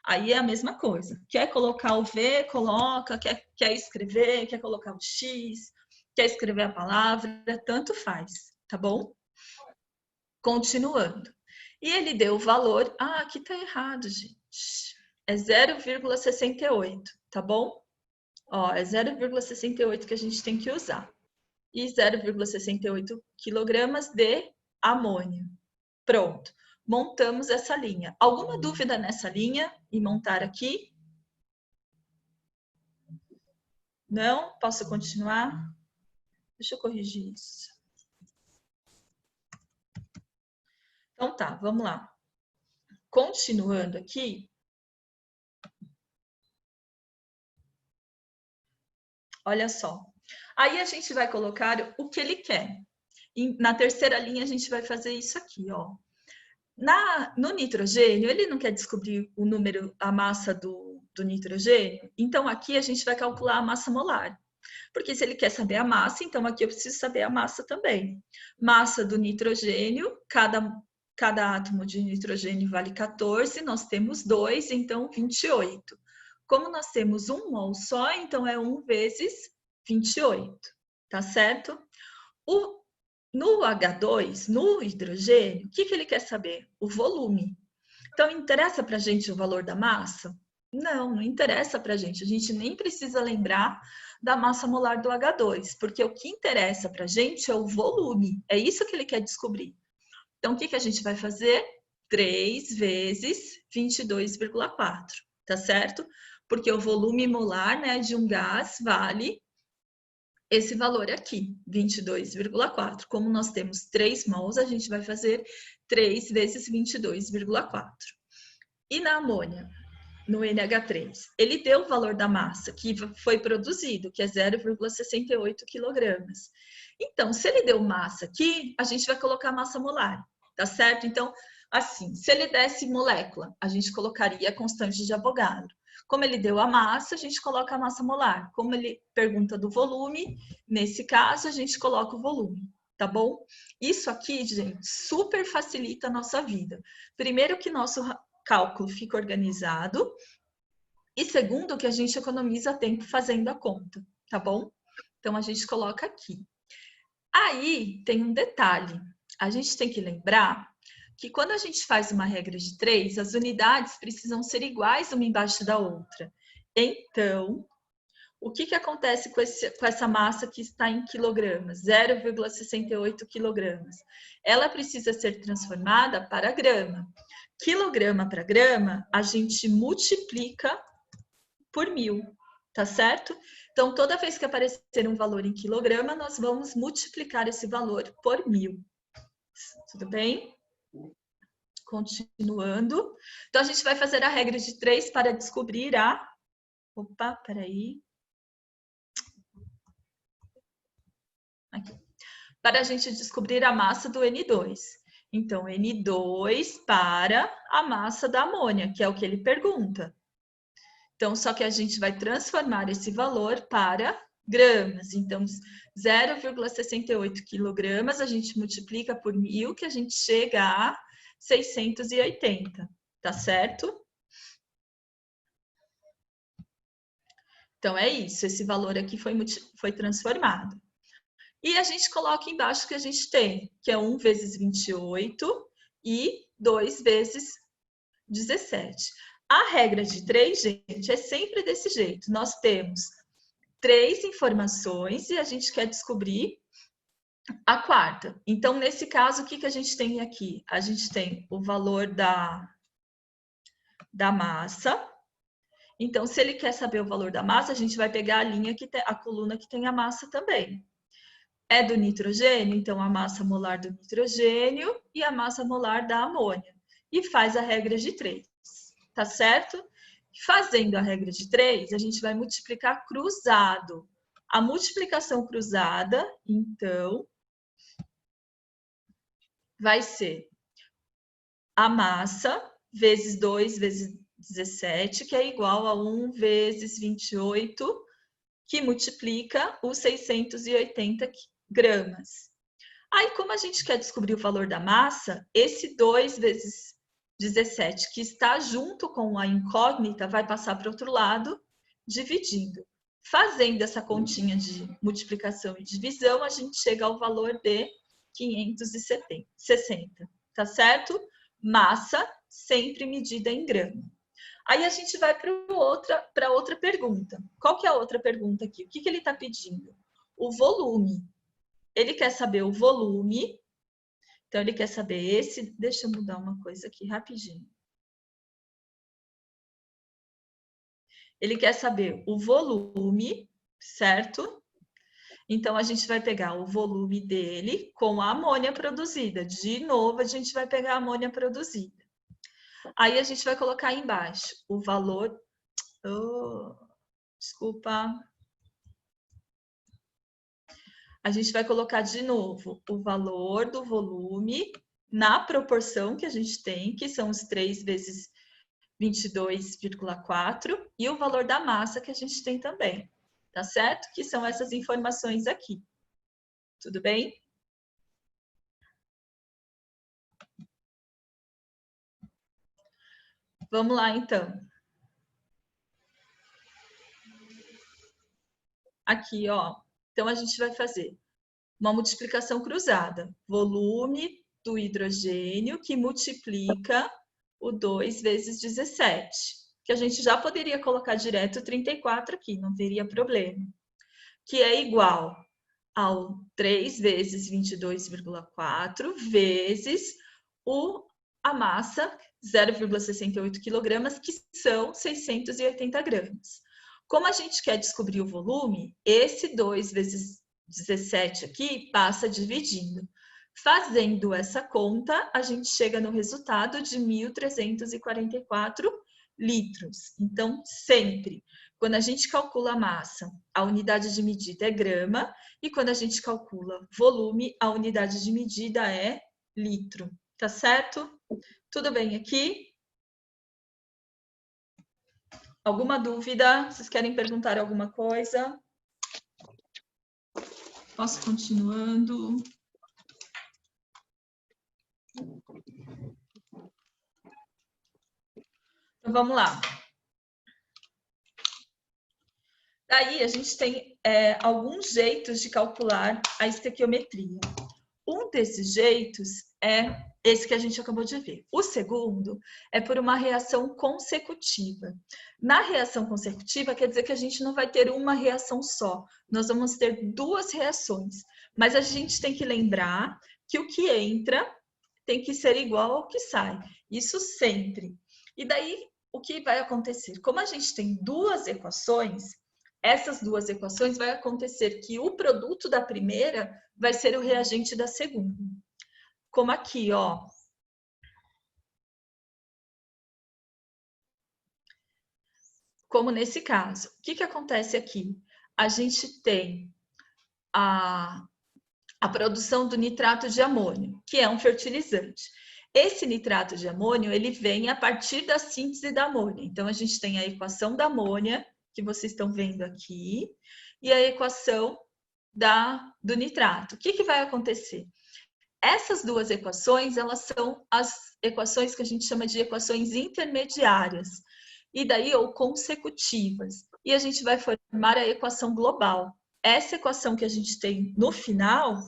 Aí é a mesma coisa. Quer colocar o V, coloca. Quer escrever, quer colocar o X, quer escrever a palavra, tanto faz, tá bom? Continuando. E ele deu o valor... Ah, aqui tá errado, gente. É 0,68, tá bom? Ó, é 0,68 que a gente tem que usar. E 0,68 quilogramas de amônio. Pronto. Montamos essa linha. Alguma dúvida nessa linha e montar aqui? Não? Posso continuar? Deixa eu corrigir isso. Então tá, vamos lá. Continuando aqui. Olha só. Aí a gente vai colocar o que ele quer. E na terceira linha a gente vai fazer isso aqui, ó. No nitrogênio, ele não quer descobrir o número, a massa do nitrogênio, então aqui a gente vai calcular a massa molar. Porque se ele quer saber a massa, então aqui eu preciso saber a massa também. Massa do nitrogênio, cada átomo de nitrogênio vale 14, nós temos 2, então 28. Como nós temos 1 mol só, então é 1 vezes 28, tá certo? No H2, no hidrogênio, o que ele quer saber? O volume. Então, interessa para a gente o valor da massa? Não interessa para a gente nem precisa lembrar da massa molar do H2, porque o que interessa para a gente é o volume, é isso que ele quer descobrir. Então, o que a gente vai fazer? 3 vezes 22,4, tá certo? Porque o volume molar, né, de um gás vale esse valor aqui, 22,4. Como nós temos 3 mols, a gente vai fazer 3 vezes 22,4. E na amônia, no NH3, ele deu o valor da massa que foi produzido, que é 0,68 quilogramas. Então, se ele deu massa aqui, a gente vai colocar massa molar, tá certo? Então, assim, se ele desse molécula, a gente colocaria a constante de Avogadro. Como ele deu a massa, a gente coloca a massa molar. Como ele pergunta do volume, nesse caso, a gente coloca o volume, tá bom? Isso aqui, gente, super facilita a nossa vida. Primeiro que nosso cálculo fica organizado e segundo que a gente economiza tempo fazendo a conta, tá bom? Então, a gente coloca aqui. Aí, tem um detalhe. A gente tem que lembrar que quando a gente faz uma regra de 3, as unidades precisam ser iguais uma embaixo da outra. Então, o que acontece com essa massa que está em quilogramas? 0,68 quilogramas. Ela precisa ser transformada para grama. Quilograma para grama, a gente multiplica por 1000, tá certo? Então, toda vez que aparecer um valor em quilograma, nós vamos multiplicar esse valor por 1000. Tudo bem? Continuando. Então, a gente vai fazer a regra de 3 para descobrir a Opa, peraí. Aqui. Para a gente descobrir a massa do N2. Então, N2 para a massa da amônia, que é o que ele pergunta. Então, só que a gente vai transformar esse valor para gramas. Então, 0,68 quilogramas, a gente multiplica por 1.000, que a gente chega a 680, tá certo? Então, é isso, esse valor aqui foi transformado. E a gente coloca embaixo que a gente tem, que é 1 vezes 28 e 2 vezes 17. A regra de 3, gente, é sempre desse jeito. Nós temos 3 informações e a gente quer descobrir a quarta. Então, nesse caso, o que a gente tem aqui? A gente tem o valor da massa. Então, se ele quer saber o valor da massa, a gente vai pegar a linha a coluna que tem a massa também. É do nitrogênio, então a massa molar do nitrogênio e a massa molar da amônia. E faz a regra de 3, tá certo? Fazendo a regra de 3, a gente vai multiplicar cruzado. A multiplicação cruzada, então, vai ser a massa vezes 2 vezes 17, que é igual a 1 vezes 28, que multiplica os 680 gramas. Aí, como a gente quer descobrir o valor da massa, esse 2 vezes 17, que está junto com a incógnita, vai passar para o outro lado, dividindo. Fazendo essa continha de multiplicação e divisão, a gente chega ao valor de 560, tá certo? Massa sempre medida em grama. Aí a gente vai para outra pergunta. Qual que é a outra pergunta aqui? O que ele está pedindo? O volume. Ele quer saber o volume. Então, ele quer saber esse... Deixa eu mudar uma coisa aqui rapidinho. Ele quer saber o volume, certo? Então, a gente vai pegar o volume dele com a amônia produzida. De novo, a gente vai pegar a amônia produzida. Aí, a gente vai colocar aí embaixo o valor... Oh, desculpa. A gente vai colocar de novo o valor do volume na proporção que a gente tem, que são os 3 vezes 22,4, e o valor da massa que a gente tem também, tá certo? Que são essas informações aqui. Tudo bem? Vamos lá, então. Aqui, ó. Então, a gente vai fazer uma multiplicação cruzada. Volume do hidrogênio que multiplica o 2 vezes 17. Que a gente já poderia colocar direto 34 aqui, não teria problema. Que é igual ao 3 vezes 22,4 vezes a massa, 0,68 quilogramas, que são 680 gramas. Como a gente quer descobrir o volume, esse 2 vezes 17 aqui passa dividindo. Fazendo essa conta, a gente chega no resultado de 1.344 litros. Então, sempre, quando a gente calcula a massa, a unidade de medida é grama, e quando a gente calcula volume, a unidade de medida é litro. Tá certo? Tudo bem aqui? Alguma dúvida? Vocês querem perguntar alguma coisa? Posso continuando? Então, vamos lá. Daí, a gente tem alguns jeitos de calcular a estequiometria. Um desses jeitos é esse que a gente acabou de ver. O segundo é por uma reação consecutiva. Na reação consecutiva, quer dizer que a gente não vai ter uma reação só. Nós vamos ter duas reações. Mas a gente tem que lembrar que o que entra tem que ser igual ao que sai. Isso sempre. E daí, o que vai acontecer? Como a gente tem duas equações, essas duas equações vai acontecer que o produto da primeira vai ser o reagente da segunda. Como aqui, ó. como nesse caso. O que acontece aqui? A gente tem a produção do nitrato de amônio, que é um fertilizante. Esse nitrato de amônio, ele vem a partir da síntese da amônia. Então, a gente tem a equação da amônia, que vocês estão vendo aqui, e a equação do nitrato. O que vai acontecer? Essas duas equações, elas são as equações que a gente chama de equações intermediárias, e daí, ou consecutivas. E a gente vai formar a equação global. Essa equação que a gente tem no final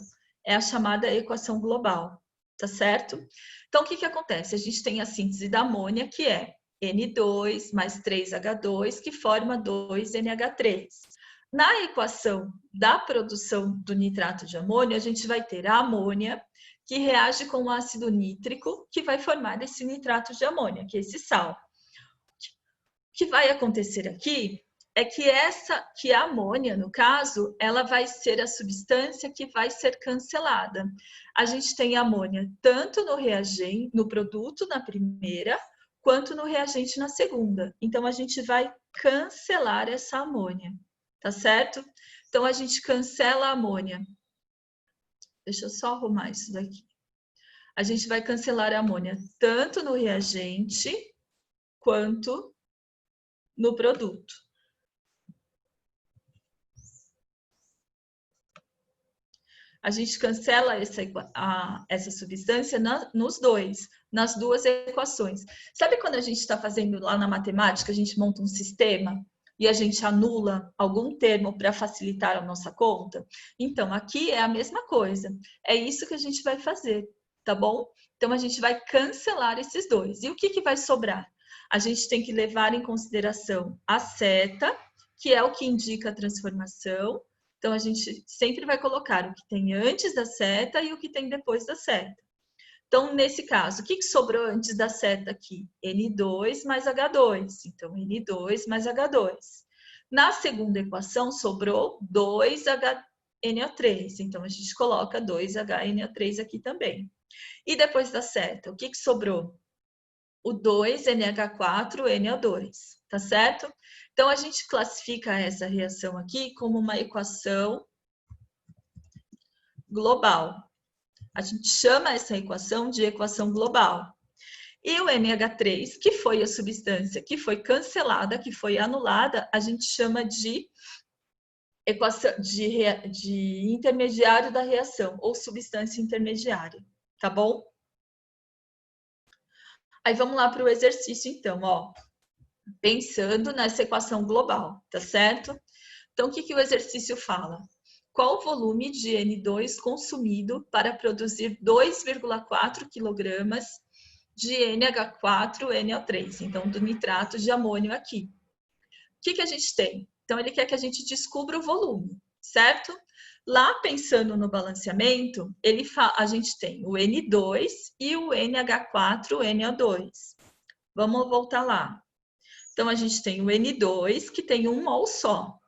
é a chamada equação global, tá certo? Então, o que acontece? A gente tem a síntese da amônia, que é N2 mais 3H2, que forma 2NH3. Na equação da produção do nitrato de amônio, a gente vai ter a amônia, que reage com o ácido nítrico, que vai formar esse nitrato de amônia, que é esse sal. O que vai acontecer aqui é que a amônia, no caso, ela vai ser a substância que vai ser cancelada. A gente tem amônia tanto no reagente, no produto na primeira, quanto no reagente na segunda. Então, a gente vai cancelar essa amônia, tá certo? Então, a gente cancela a amônia. Deixa eu só arrumar isso daqui. A gente vai cancelar a amônia tanto no reagente, quanto no produto. A gente cancela essa substância nos dois, nas duas equações. Sabe quando a gente está fazendo lá na matemática, a gente monta um sistema e a gente anula algum termo para facilitar a nossa conta? Então, aqui é a mesma coisa. É isso que a gente vai fazer, tá bom? Então, a gente vai cancelar esses dois. E o que vai sobrar? A gente tem que levar em consideração a seta, que é o que indica a transformação. Então, a gente sempre vai colocar o que tem antes da seta e o que tem depois da seta. Então, nesse caso, o que sobrou antes da seta aqui? N2 mais H2. Então, N2 mais H2. Na segunda equação, sobrou 2HNO3. Então, a gente coloca 2HNO3 aqui também. E depois da seta, o que sobrou? O 2NH4NO2, tá certo? Então, a gente classifica essa reação aqui como uma equação global. A gente chama essa equação de equação global. E o NH3, que foi a substância que foi cancelada, que foi anulada, a gente chama de equação de intermediário da reação, ou substância intermediária, tá bom? Aí vamos lá para o exercício, então, ó. Pensando nessa equação global, tá certo? Então, o que o exercício fala? Qual o volume de N2 consumido para produzir 2,4 kg de NH4NO3, então do nitrato de amônio aqui? O que a gente tem? Então, ele quer que a gente descubra o volume, certo? Lá, pensando no balanceamento, a gente tem o N2 e o NH4NO2. Vamos voltar lá. Então, a gente tem o N2, que tem 1 mol só.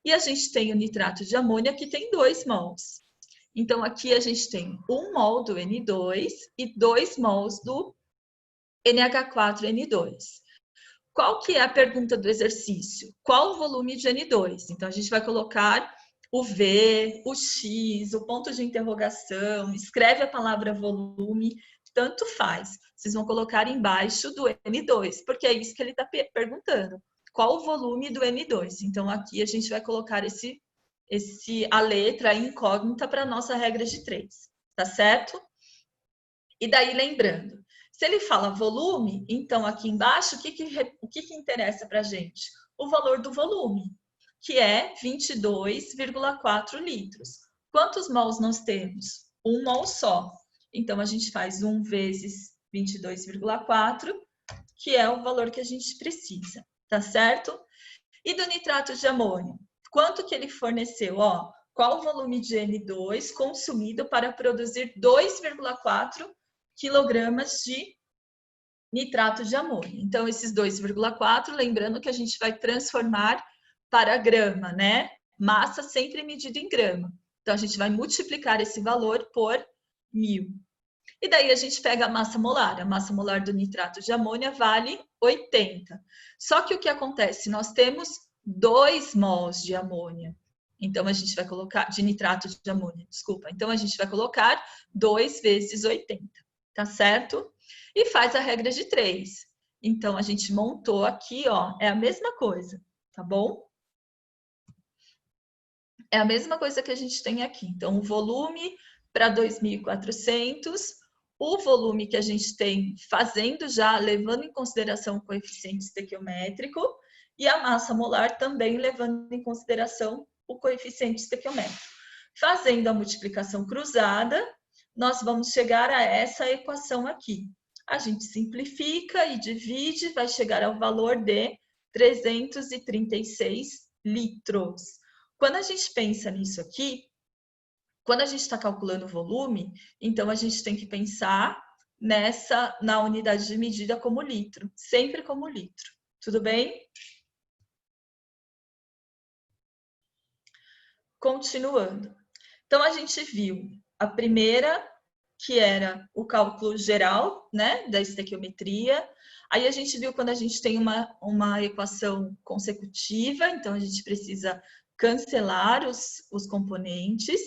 E a gente tem o nitrato de amônia, que tem 2 mols. Então, aqui a gente tem 1 mol do N2 e 2 mols do NH4N2. Qual que é a pergunta do exercício? Qual o volume de N2? Então, a gente vai colocar o V, o X, o ponto de interrogação, escreve a palavra volume, tanto faz. Vocês vão colocar embaixo do N2, porque é isso que ele está perguntando. Qual o volume do N2? Então, aqui a gente vai colocar a letra incógnita para a nossa regra de 3, tá certo? E daí, lembrando, se ele fala volume, então aqui embaixo, o que interessa para a gente? O valor do volume, que é 22,4 litros. Quantos mols nós temos? 1 mol só. Então, a gente faz 1 vezes 22,4, que é o valor que a gente precisa, tá certo? E do nitrato de amônio? Quanto que ele forneceu? Ó, qual o volume de N2 consumido para produzir 2,4 quilogramas de nitrato de amônio? Então, esses 2,4, lembrando que a gente vai transformar para grama, né? Massa sempre medida em grama. Então, a gente vai multiplicar esse valor por 1000. E daí a gente pega a massa molar. A massa molar do nitrato de amônia vale 80. Só que o que acontece? Nós temos 2 mols de amônia. Então, a gente vai colocar, de nitrato de amônia, desculpa. Então, a gente vai colocar 2 vezes 80, tá certo? E faz a regra de 3. Então, a gente montou aqui, ó, é a mesma coisa, tá bom? É a mesma coisa que a gente tem aqui. Então, o volume para 2.400, o volume que a gente tem fazendo já, levando em consideração o coeficiente estequiométrico, e a massa molar também levando em consideração o coeficiente estequiométrico. Fazendo a multiplicação cruzada, nós vamos chegar a essa equação aqui. A gente simplifica e divide, vai chegar ao valor de 336 litros. Quando a gente pensa nisso aqui, quando a gente está calculando o volume, então a gente tem que pensar na unidade de medida como litro, sempre como litro. Tudo bem? Continuando. Então, a gente viu a primeira, que era o cálculo geral, né, da estequiometria. Aí a gente viu quando a gente tem uma equação consecutiva, então a gente precisa cancelar os componentes.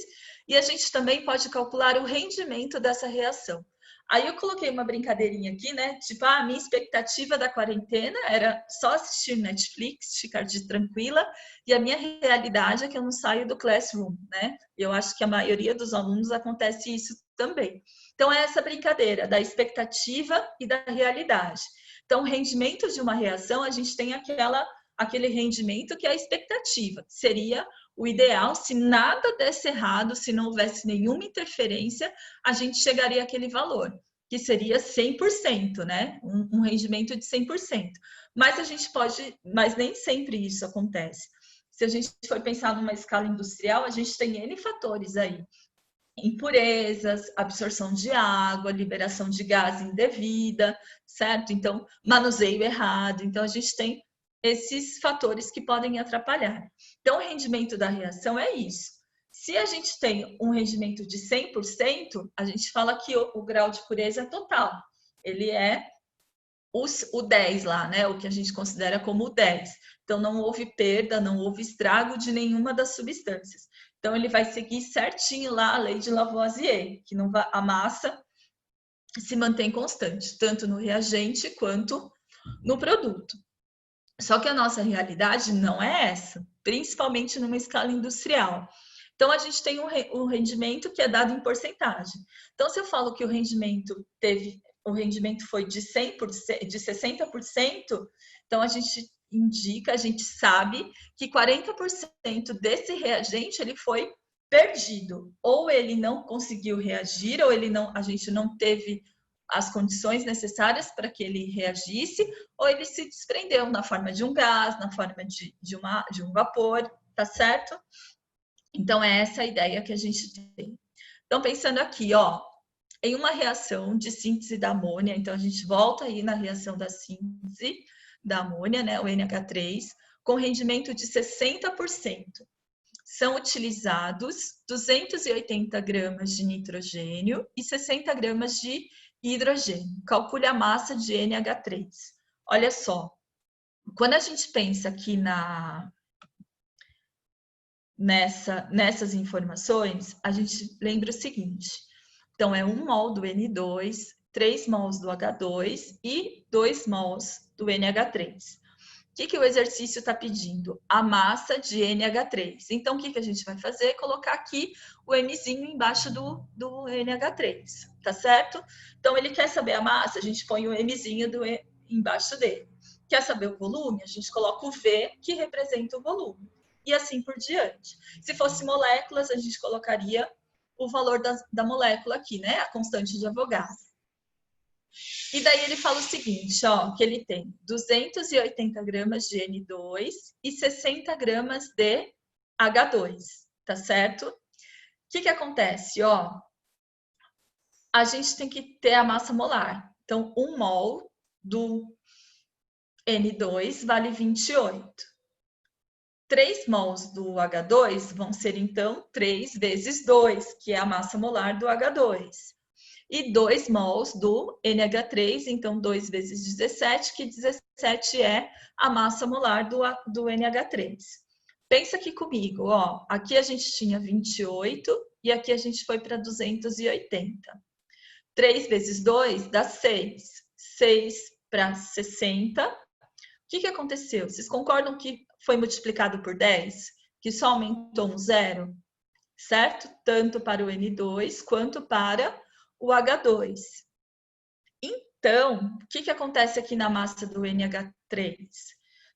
E a gente também pode calcular o rendimento dessa reação. Aí eu coloquei uma brincadeirinha aqui, né? Tipo, a minha expectativa da quarentena era só assistir Netflix, ficar de tranquila, e a minha realidade é que eu não saio do classroom, né? E eu acho que a maioria dos alunos acontece isso também. Então, é essa brincadeira da expectativa e da realidade. Então, o rendimento de uma reação, a gente tem aquele rendimento que é a expectativa. Seria o ideal, se nada desse errado, se não houvesse nenhuma interferência, a gente chegaria àquele valor, que seria 100%, né? Um rendimento de 100%. Mas nem sempre isso acontece. Se a gente for pensar numa escala industrial, a gente tem N fatores aí. Impurezas, absorção de água, liberação de gás indevida, certo? Então, manuseio errado. Então, a gente tem esses fatores que podem atrapalhar. Então, o rendimento da reação é isso. Se a gente tem um rendimento de 100%, a gente fala que o grau de pureza é total. Ele é o 10 lá, né? O que a gente considera como o 10. Então, não houve perda, não houve estrago de nenhuma das substâncias. Então, ele vai seguir certinho lá a lei de Lavoisier, que não vai, a massa se mantém constante, tanto no reagente quanto no produto. Só que a nossa realidade não é essa, principalmente numa escala industrial. Então, a gente tem um rendimento que é dado em porcentagem. Então, se eu falo que o rendimento foi de 100%, de 60%, então a gente sabe que 40% desse reagente ele foi perdido. Ou ele não conseguiu reagir, ou a gente não teve as condições necessárias para que ele reagisse, ou ele se desprendeu na forma de um gás, na forma de um vapor, tá certo? Então, é essa a ideia que a gente tem. Então, pensando aqui, ó, em uma reação de síntese da amônia, então a gente volta aí na reação da síntese da amônia, né, o NH3, com rendimento de 60%. São utilizados 280 gramas de nitrogênio e 60 gramas de hidrogênio. Calcule a massa de NH3. Olha só, quando a gente pensa aqui nessas informações, a gente lembra o seguinte. Então, é 1 mol do N2, 3 mols do H2 e 2 mols do NH3. O que o exercício está pedindo? A massa de NH3. Então, o que a gente vai fazer? Colocar aqui o Mzinho embaixo do NH3, tá certo? Então, ele quer saber a massa, a gente põe o Mzinho embaixo dele. Quer saber o volume? A gente coloca o V, que representa o volume. E assim por diante. Se fosse moléculas, a gente colocaria o valor da molécula aqui, né? A constante de Avogadro. E daí ele fala o seguinte, ó, que ele tem 280 gramas de N2 e 60 gramas de H2, tá certo? O que acontece, ó? A gente tem que ter a massa molar. Então, 1 mol do N2 vale 28. 3 mols do H2 vão ser, então, 3 vezes 2, que é a massa molar do H2. e 2 mols do NH3, então 2 vezes 17, que 17 é a massa molar do NH3. Pensa aqui comigo, ó, aqui a gente tinha 28 e aqui a gente foi para 280. 3 vezes 2 dá 6. 6 para 60. O que aconteceu? Vocês concordam que foi multiplicado por 10? Que só aumentou um zero? Certo? Tanto para o N2 quanto para o H2. Então, o que acontece aqui na massa do NH3?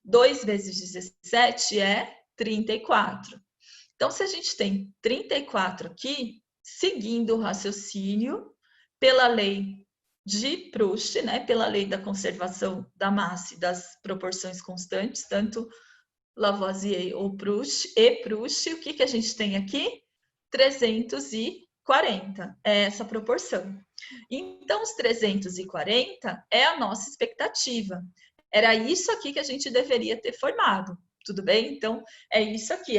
2 vezes 17 é 34. Então, se a gente tem 34 aqui, seguindo o raciocínio, pela lei de Proust, né, pela lei da conservação da massa e das proporções constantes, tanto Lavoisier ou Proust, o que a gente tem aqui? 340 é essa proporção. Então, os 340 é a nossa expectativa. Era isso aqui que a gente deveria ter formado, tudo bem? Então, é isso aqui,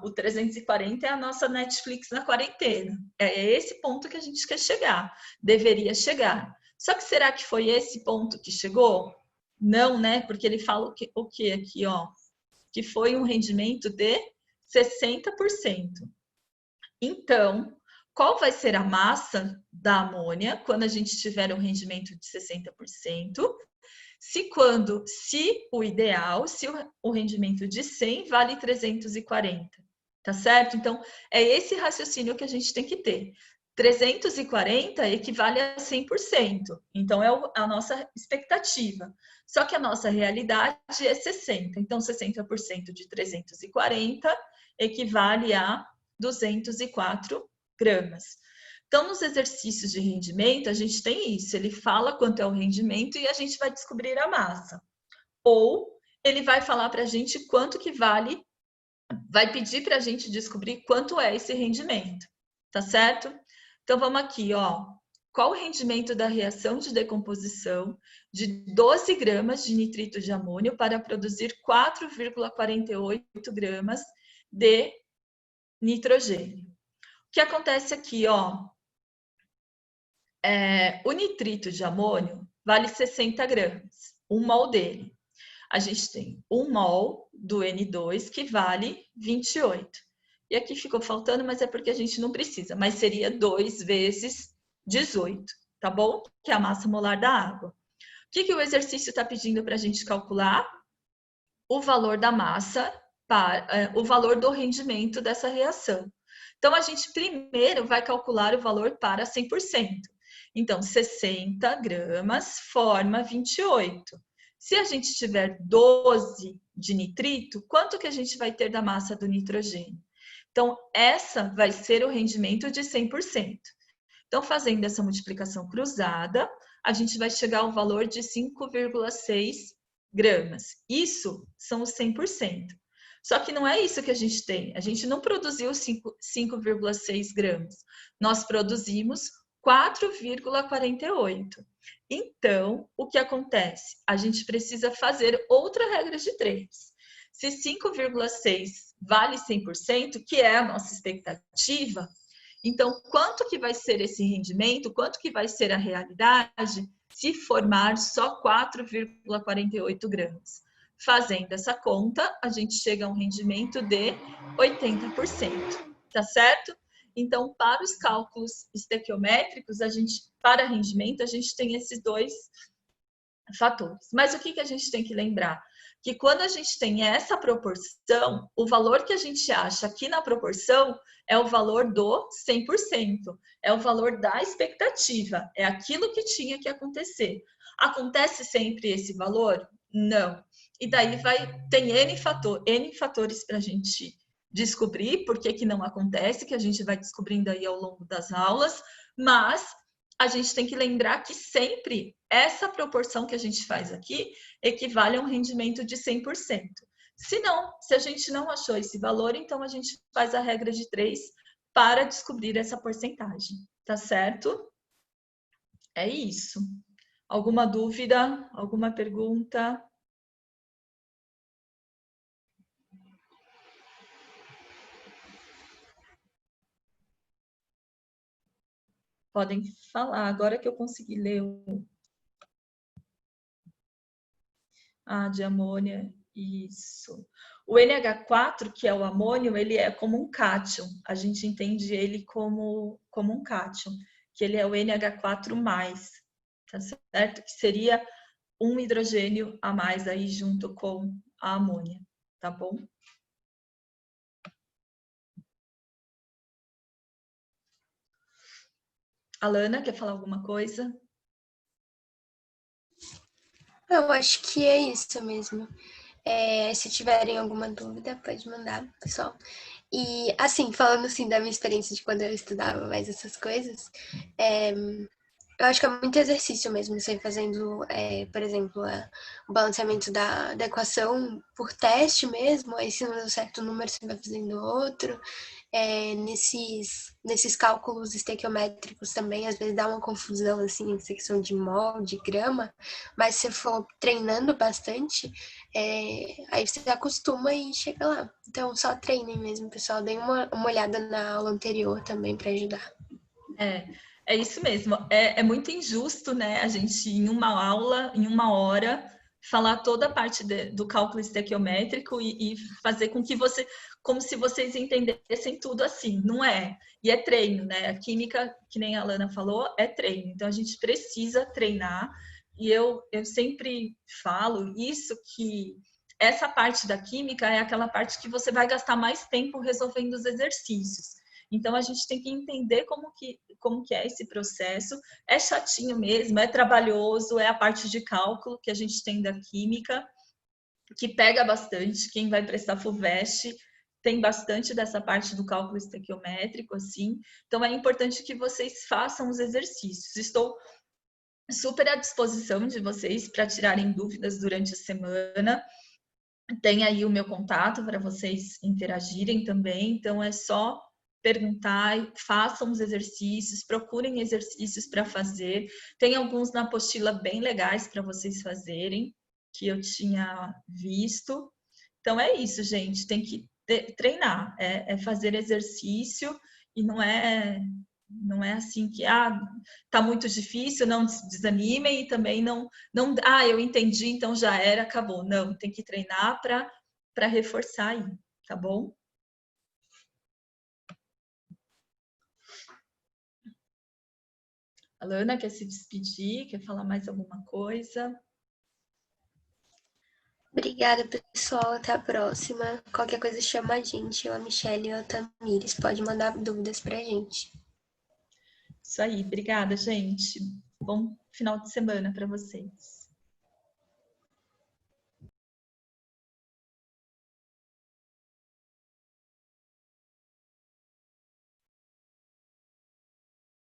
o 340 é a nossa Netflix na quarentena. É esse ponto que a gente quer chegar, deveria chegar. Só que será que foi esse ponto que chegou? Não, né? Porque ele fala o que aqui, ó? Que foi um rendimento de 60%. Então, qual vai ser a massa da amônia quando a gente tiver um rendimento de 60%? Se o ideal, se o rendimento de 100 vale 340, tá certo? Então, é esse raciocínio que a gente tem que ter. 340 equivale a 100%, então é a nossa expectativa. Só que a nossa realidade é 60, então 60% de 340 equivale a 204 gramas. Então, nos exercícios de rendimento, a gente tem isso. Ele fala quanto é o rendimento e a gente vai descobrir a massa. Ou ele vai falar para a gente quanto que vale, vai pedir para a gente descobrir quanto é esse rendimento. Tá certo? Então, vamos aqui, ó. Qual o rendimento da reação de decomposição de 12 gramas de nitrito de amônio para produzir 4,48 gramas de nitrogênio? O que acontece aqui, ó? O nitrito de amônio vale 60 gramas, 1 mol dele. A gente tem 1 mol do N2 que vale 28. E aqui ficou faltando, mas é porque a gente não precisa, mas seria 2 vezes 18, tá bom? Que é a massa molar da água. O que o exercício está pedindo para a gente calcular? O valor da massa, o valor do rendimento dessa reação. Então, a gente primeiro vai calcular o valor para 100%. Então, 60 gramas forma 28. Se a gente tiver 12 de nitrito, quanto que a gente vai ter da massa do nitrogênio? Então, essa vai ser o rendimento de 100%. Então, fazendo essa multiplicação cruzada, a gente vai chegar ao valor de 5,6 gramas. Isso são os 100%. Só que não é isso que a gente tem. A gente não produziu 5,6 gramas. Nós produzimos 4,48. Então, o que acontece? A gente precisa fazer outra regra de 3. Se 5,6 vale 100%, que é a nossa expectativa, então, quanto que vai ser esse rendimento? Quanto que vai ser a realidade se formar só 4,48 gramas? Fazendo essa conta, a gente chega a um rendimento de 80%, tá certo? Então, para os cálculos estequiométricos, para rendimento, a gente tem esses dois fatores. Mas o que a gente tem que lembrar? Que quando a gente tem essa proporção, o valor que a gente acha aqui na proporção é o valor do 100%, é o valor da expectativa, é aquilo que tinha que acontecer. Acontece sempre esse valor? Não. E daí tem N fatores para a gente descobrir por que não acontece, que a gente vai descobrindo aí ao longo das aulas, mas a gente tem que lembrar que sempre essa proporção que a gente faz aqui equivale a um rendimento de 100%. Se a gente não achou esse valor, então a gente faz a regra de 3 para descobrir essa porcentagem, tá certo? É isso. Alguma dúvida? Alguma pergunta? podem falar. Agora que eu consegui ler o de amônia, isso. O NH4, que é o amônio, ele é como um cátion. A gente entende ele como um cátion, que ele é o NH4+, tá certo? Que seria um hidrogênio a mais aí junto com a amônia, tá bom? Alana, quer falar alguma coisa? Eu acho que é isso mesmo. Se tiverem alguma dúvida, pode mandar, pessoal. E, assim, falando assim da minha experiência de quando eu estudava mais essas coisas, eu acho que é muito exercício mesmo, você fazendo, por exemplo, o balanceamento da equação por teste mesmo, aí se não deu certo o número, você vai fazendo outro. Nesses cálculos estequiométricos também, às vezes dá uma confusão, assim, em secção de mol, de grama, mas se você for treinando bastante, aí você acostuma e chega lá. Então, só treinem mesmo, pessoal. Deem uma olhada na aula anterior também para ajudar. É isso mesmo. É muito injusto, né? A gente, em uma aula, em uma hora, falar toda a parte do cálculo estequiométrico e fazer com que como se vocês entendessem tudo assim. Não é. E é treino, né? A química, que nem a Alana falou, é treino. Então, a gente precisa treinar. E eu sempre falo isso, que essa parte da química é aquela parte que você vai gastar mais tempo resolvendo os exercícios. Então, a gente tem que entender como que é esse processo. É chatinho mesmo, é trabalhoso, é a parte de cálculo que a gente tem da química, que pega bastante. Quem vai prestar FUVEST tem bastante dessa parte do cálculo estequiométrico, assim. Então, é importante que vocês façam os exercícios. Estou super à disposição de vocês para tirarem dúvidas durante a semana. Tem aí o meu contato para vocês interagirem também. Então, é só perguntar, façam os exercícios, procurem exercícios para fazer. Tem alguns na apostila bem legais para vocês fazerem, que eu tinha visto. Então é isso, gente, tem que treinar, é fazer exercício e não é assim que tá muito difícil, não desanimem e também não eu entendi, então já era, acabou. Não, tem que treinar para reforçar aí, tá bom? A Lana quer se despedir, quer falar mais alguma coisa? Obrigada, pessoal. Até a próxima. Qualquer coisa chama a gente, eu, a Michelle ou a Tamires. Pode mandar dúvidas pra gente. Isso aí, obrigada, gente. Bom final de semana para vocês.